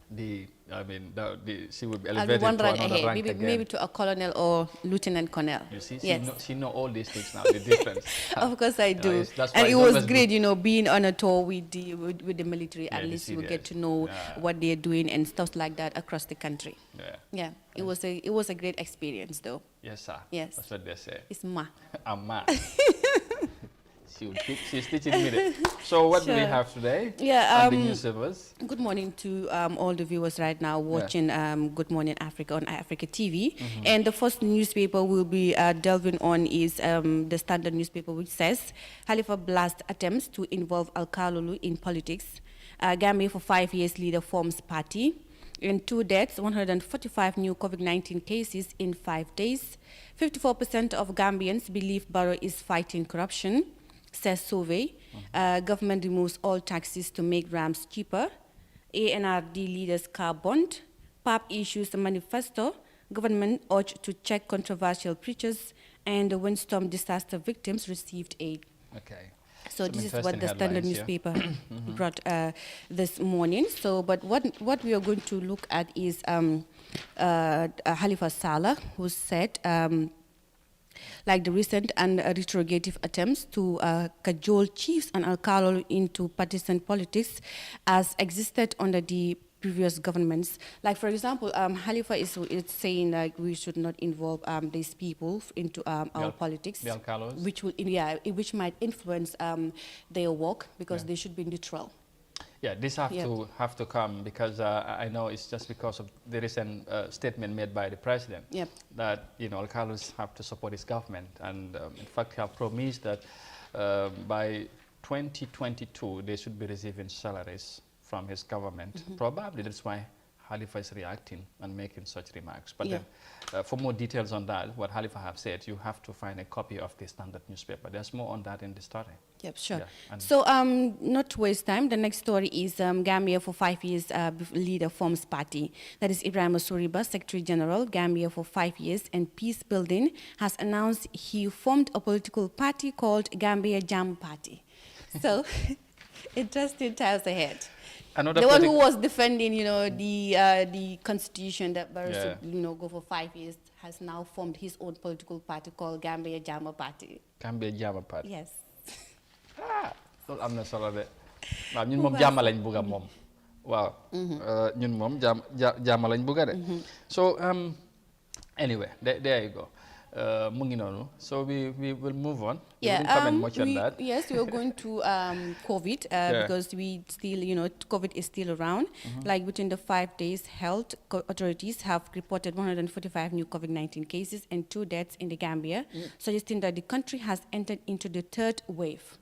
She will be I'll elevated be one to rank another ahead, rank again. maybe to a colonel or lieutenant colonel. You see, yes. she know all these things now, the difference. Of course I do. That's And why it it's was always great, good. being on a tour with the military. Yeah, At the least you will get CDS. to know Yeah. what they're doing and stuff like that across the country. Yeah. Yeah. It was a great experience though. Yes, sir. Yes. That's what they say. It's ma. Ma. She's teaching me that. So what do we Sure. have today? Yeah, on the newspapers? Good morning to all the viewers right now watching Good Morning Africa on Africa TV. And the first newspaper we'll be delving on is the Standard newspaper, which says Halifa blast attempts to involve Al-Kalulu in politics. Gambia for 5 years leader forms party. In 2 deaths, 145 new COVID-19 cases in 5 days. 54% of Gambians believe Barrow is fighting corruption, says survey. Government removes all taxes to make rams cheaper. ANRD leaders car bond. PAP issues a manifesto. Government urged to check controversial preachers. And the windstorm disaster victims received aid. Okay. So Some this is what the interesting Standard headlines, newspaper brought this morning. So, but what we are going to look at is Halifa Saleh, who said, like the recent and retrogative attempts to cajole chiefs and Al-Kalulu into partisan politics as existed under the previous governments. Like, for example, Halifa is saying like we should not involve these people into our politics, which might influence their work because they should be neutral. Yeah, this have to come because I know it's just because of the recent statement made by the president that Al-Kalus have to support his government, and in fact he have promised that by 2022 they should be receiving salaries from his government. Probably that's why Halifa is reacting and making such remarks. But then, for more details on that, what Halifa have said, you have to find a copy of the Standard newspaper. There's more on that in the story. Yep, sure. Yeah, so, not to waste time, the next story is Gambia for 5 years leader forms party. That is Ibrahim Soriba, Secretary General, Gambia for 5 years and peace building, has announced he formed a political party called Gambia Jam Party. So, interesting times ahead. The one who was defending, the constitution that Barrow should, go for 5 years, has now formed his own political party called Gambia Jama Party. Gambia Jama Party. Yes. loolu am na solo de waaw ñun moom jàmm lañ bugga moom waaw ñun moom jàmm lañ bugga de so anyway there you go mu ngi noonu so we will move on. Yeah, we didn't comment much on that. Yes, we are going to COVID because we still, COVID is still around. Like within the 5 days, health authorities have reported 145 new COVID-19 cases and 2 deaths in the Gambia, suggesting that the country has entered into the third wave.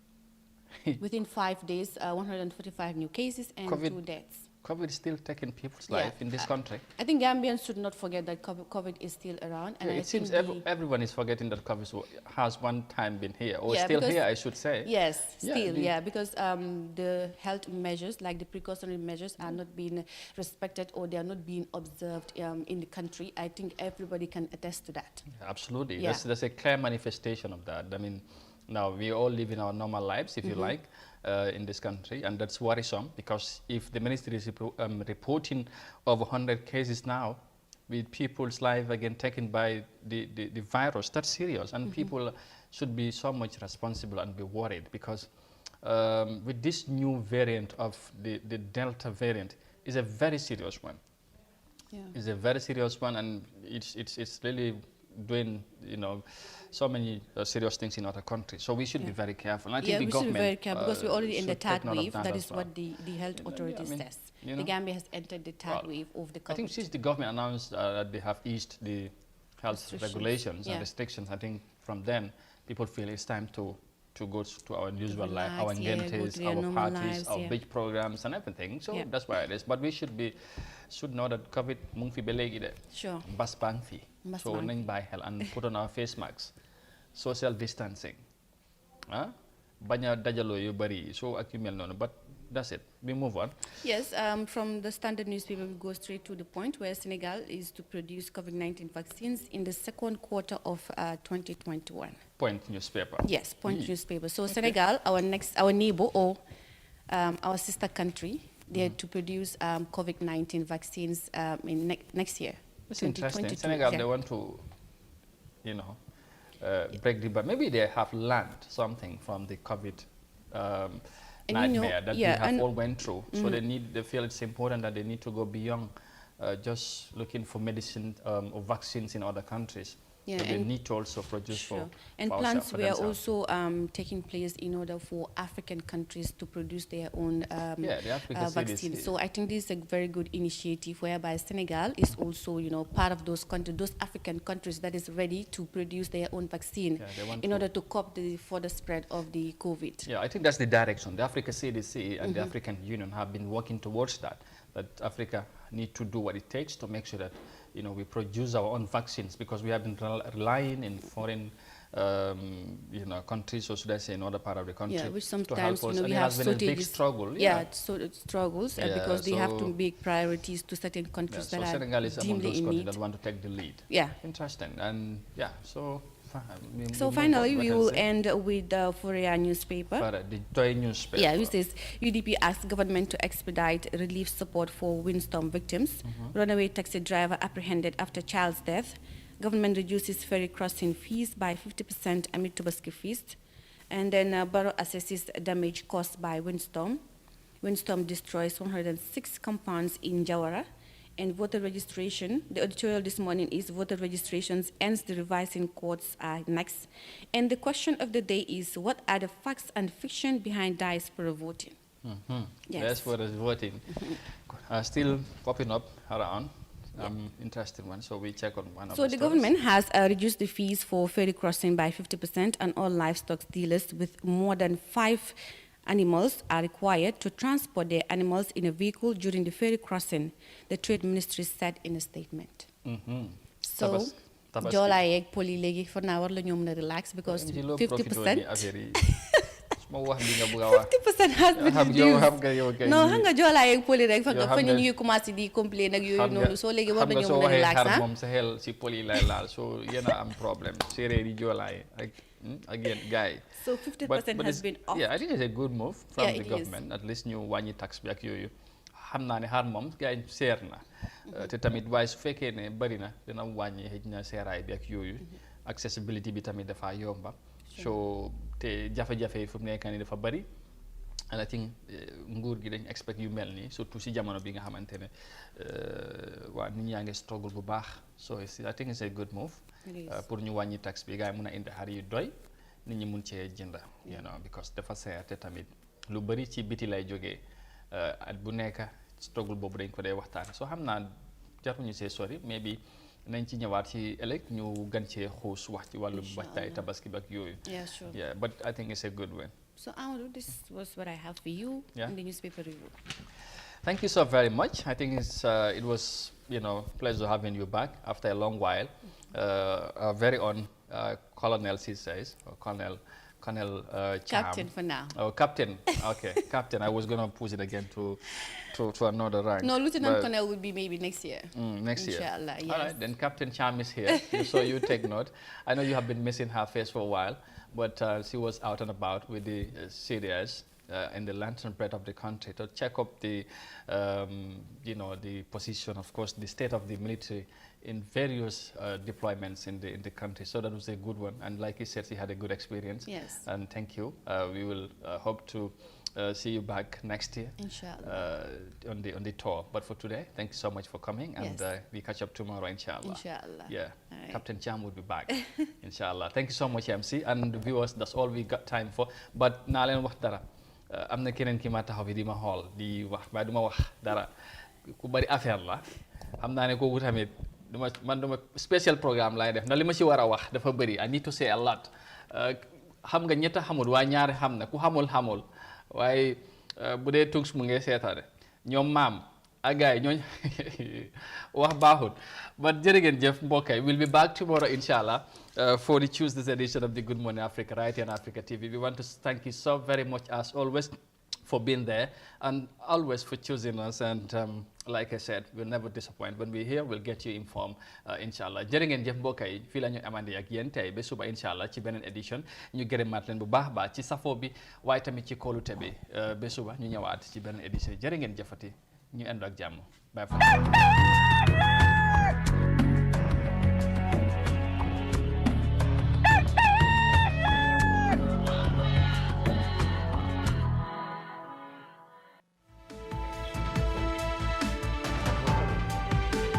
Within 5 days, 145 new cases and 2 deaths. COVID is still taking people's life in this country. I think Gambians should not forget that COVID is still around. And it seems everyone is forgetting that COVID has one time been here, or still here, I should say. Yes, still, because the health measures, like the precautionary measures, are not being respected or they are not being observed in the country. I think everybody can attest to that. Absolutely. Yeah. There's a clear manifestation of that. I mean, now we all live in our normal lives, if you like. In this country, and that's worrisome because if the ministry is reporting over 100 cases now with people's life again taken by the virus, that's serious, and people should be so much responsible and be worried because with this new variant of the Delta variant is a very serious one. It's a very serious one, and it's really doing so many serious things in other countries. So we should be very careful. And I think the government should be very careful because we're already in the third wave. That is well. what the health authority says. The Gambia has entered the third wave of the COVID. I think since the government announced that they have eased the health regulations and restrictions, I think from then people feel it's time to to go to our usual life, our ngentes, our parties, our beach programs and everything. So that's why it is. But we should know that COVID mu ngi fi ba léegi de. Sure. Mbas baa ngi fi. So nañ bàyyi xel and put on our face masks, social distancing, bañ a dajaloo yu bari so ak yu mel noonu. But that's it. We move on. Yes, from the Standard newspaper, we go straight to the point where Senegal is to produce COVID-19 vaccines in the second quarter of 2021. Point newspaper. Yes, Point newspaper. So Senegal, our neighbor or our sister country, they are to produce COVID-19 vaccines in next year. It's interesting. Senegal, they want to, break the barrier. Maybe they have learned something from the COVID nightmare that we have all went through. So they feel it's important that they need to go beyond just looking for medicine or vaccines in other countries. Yeah, so they need to also produce for and plans were also taking place in order for African countries to produce their own vaccine. So I think this is a very good initiative whereby Senegal is also, part of those countries, those African countries that is ready to produce their own vaccine in order to cope for the spread of the COVID. Yeah, I think that's the direction. The Africa CDC and the African Union have been working towards that Africa need to do what it takes to make sure that we produce our own vaccines, because we have been relying in foreign countries, or should I say in other part of the country, which sometimes we have been a big struggle. So it struggles because they have to make priorities to certain countries that are Senegal is among those countries that want to take the lead. Yeah. Interesting. And so finally, we will end with the Fourier newspaper. The Toy newspaper. Yeah, which says UDP asks government to expedite relief support for windstorm victims. Runaway taxi driver apprehended after child's death. Government reduces ferry crossing fees by 50% amid Tobaski feast. And then Borough assesses damage caused by windstorm. Windstorm destroys 106 compounds in Jawara. And voter registration, the editorial this morning is voter registrations ends, the revising courts are next. And the question of the day is, what are the facts and fiction behind diaspora voting? Diaspora voting. Still popping up around. Interesting one, so we check on one of So the government has reduced the fees for ferry crossing by 50%, and all livestock dealers with more than 5 animals are required to transport their animals in a vehicle during the ferry crossing, the Trade Ministry said in a statement. So, Jola yek poli legi for now la ñom na relax because 50% 50% has been reduced. No, hanga Jola yek poli rek fa ñu ngi commencé di complain ak yoyu nonu so legi war nañu mëna relax ha. Mom sa xel ci poli lay laal so yena am problème séréer yi Jola yi again guy. So 50% has been off. Yeah, I think it's a good move from the government. At least ñu wañi tax bi ak yoyu. Xamna ne xaar mom gaay sér na. Té tamit way su féké né bari na dina wañi xejna séray bi ak yoyu. Accessibility bi tamit dafa yomba. So té jafé-jafé fu nekk ni dafa bari. And I think nguur gi dañ expect yu melni surtout ci jamono bi nga xamantene wa nit ñaa ngi struggle bu baax. So I think it's a good move. Pour ñu wañi tax bi gaay mëna indi xar yu doy. Nit ñi mun cee jënda because dafa seer te tamit lu bari ci biti lay jógee at bu nekk struggle boobu dañ ko dee waxtaan so xam naa jaruñu see sori mais bi nañ ci ñëwaat ci ëllëg ñu gën cee xuus wax ci wàllu waajtaay tabaski bi ak yooyu. Yeah, but I think it's a good one. So Amadou, this was what I have for you in the newspaper review. Thank you so very much. I think it was pleasure having you back after a long while. Our very own Colonel, she says, or Colonel Cham. Captain for now. Oh, Captain. Okay, Captain. I was gonna push it again to another rank. No, Lieutenant Colonel will be maybe next year. Next year. Inshallah, yes. All right, then Captain Cham is here. So you take note. I know you have been missing her face for a while, but she was out and about with the CDS. In the lantern breadth of the country to check up the, the position, of course, the state of the military in various deployments in the country. So that was a good one. And like you said, she had a good experience. Yes. And thank you. We will hope to see you back next year. Inshallah. On the tour. But for today, thank you so much for coming. And we catch up tomorrow, inshallah. Inshallah. Yeah. Right. Captain Cham will be back. Inshallah. Thank you so much, MC. And viewers, that's all we got time for. But Nalen Wahtara. Am na keneen ki ma taxaw fi di ma xool di wax ba duma wax dara ku bari affaire la xam naa ne kooku tamit duma spécial programme laay def ndax li ma ci war a wax dafa bari I need to say a lot xam nga ñetta xamul waa ñaari xam na ku xamul waaye bu dee tungs mu ngi seetaane ñoom maam ak gars yi ñooñ wax baaxul but jërë ngeen jëf mbokk yi we'll be back tomorrow inshallah for the Tuesday's edition of the Good Morning Africa right here on Africa TV. We want to thank you so very much as always for being there and always for choosing us, and like I said, we'll never disappoint. When we're here, we'll get you informed inshallah. Jërë ngeen jëf mbokk yi fii la ñu amandi ak yéen tey ba suba inshallah ci beneen édition ñu gërëmaat leen bu baax ci safoo bi waaye tamit ci kóolute bi ba suba ñu ñëwaat ci beneen édition jërë ngeen jëfati ñu ànd ak jàmm bye for now.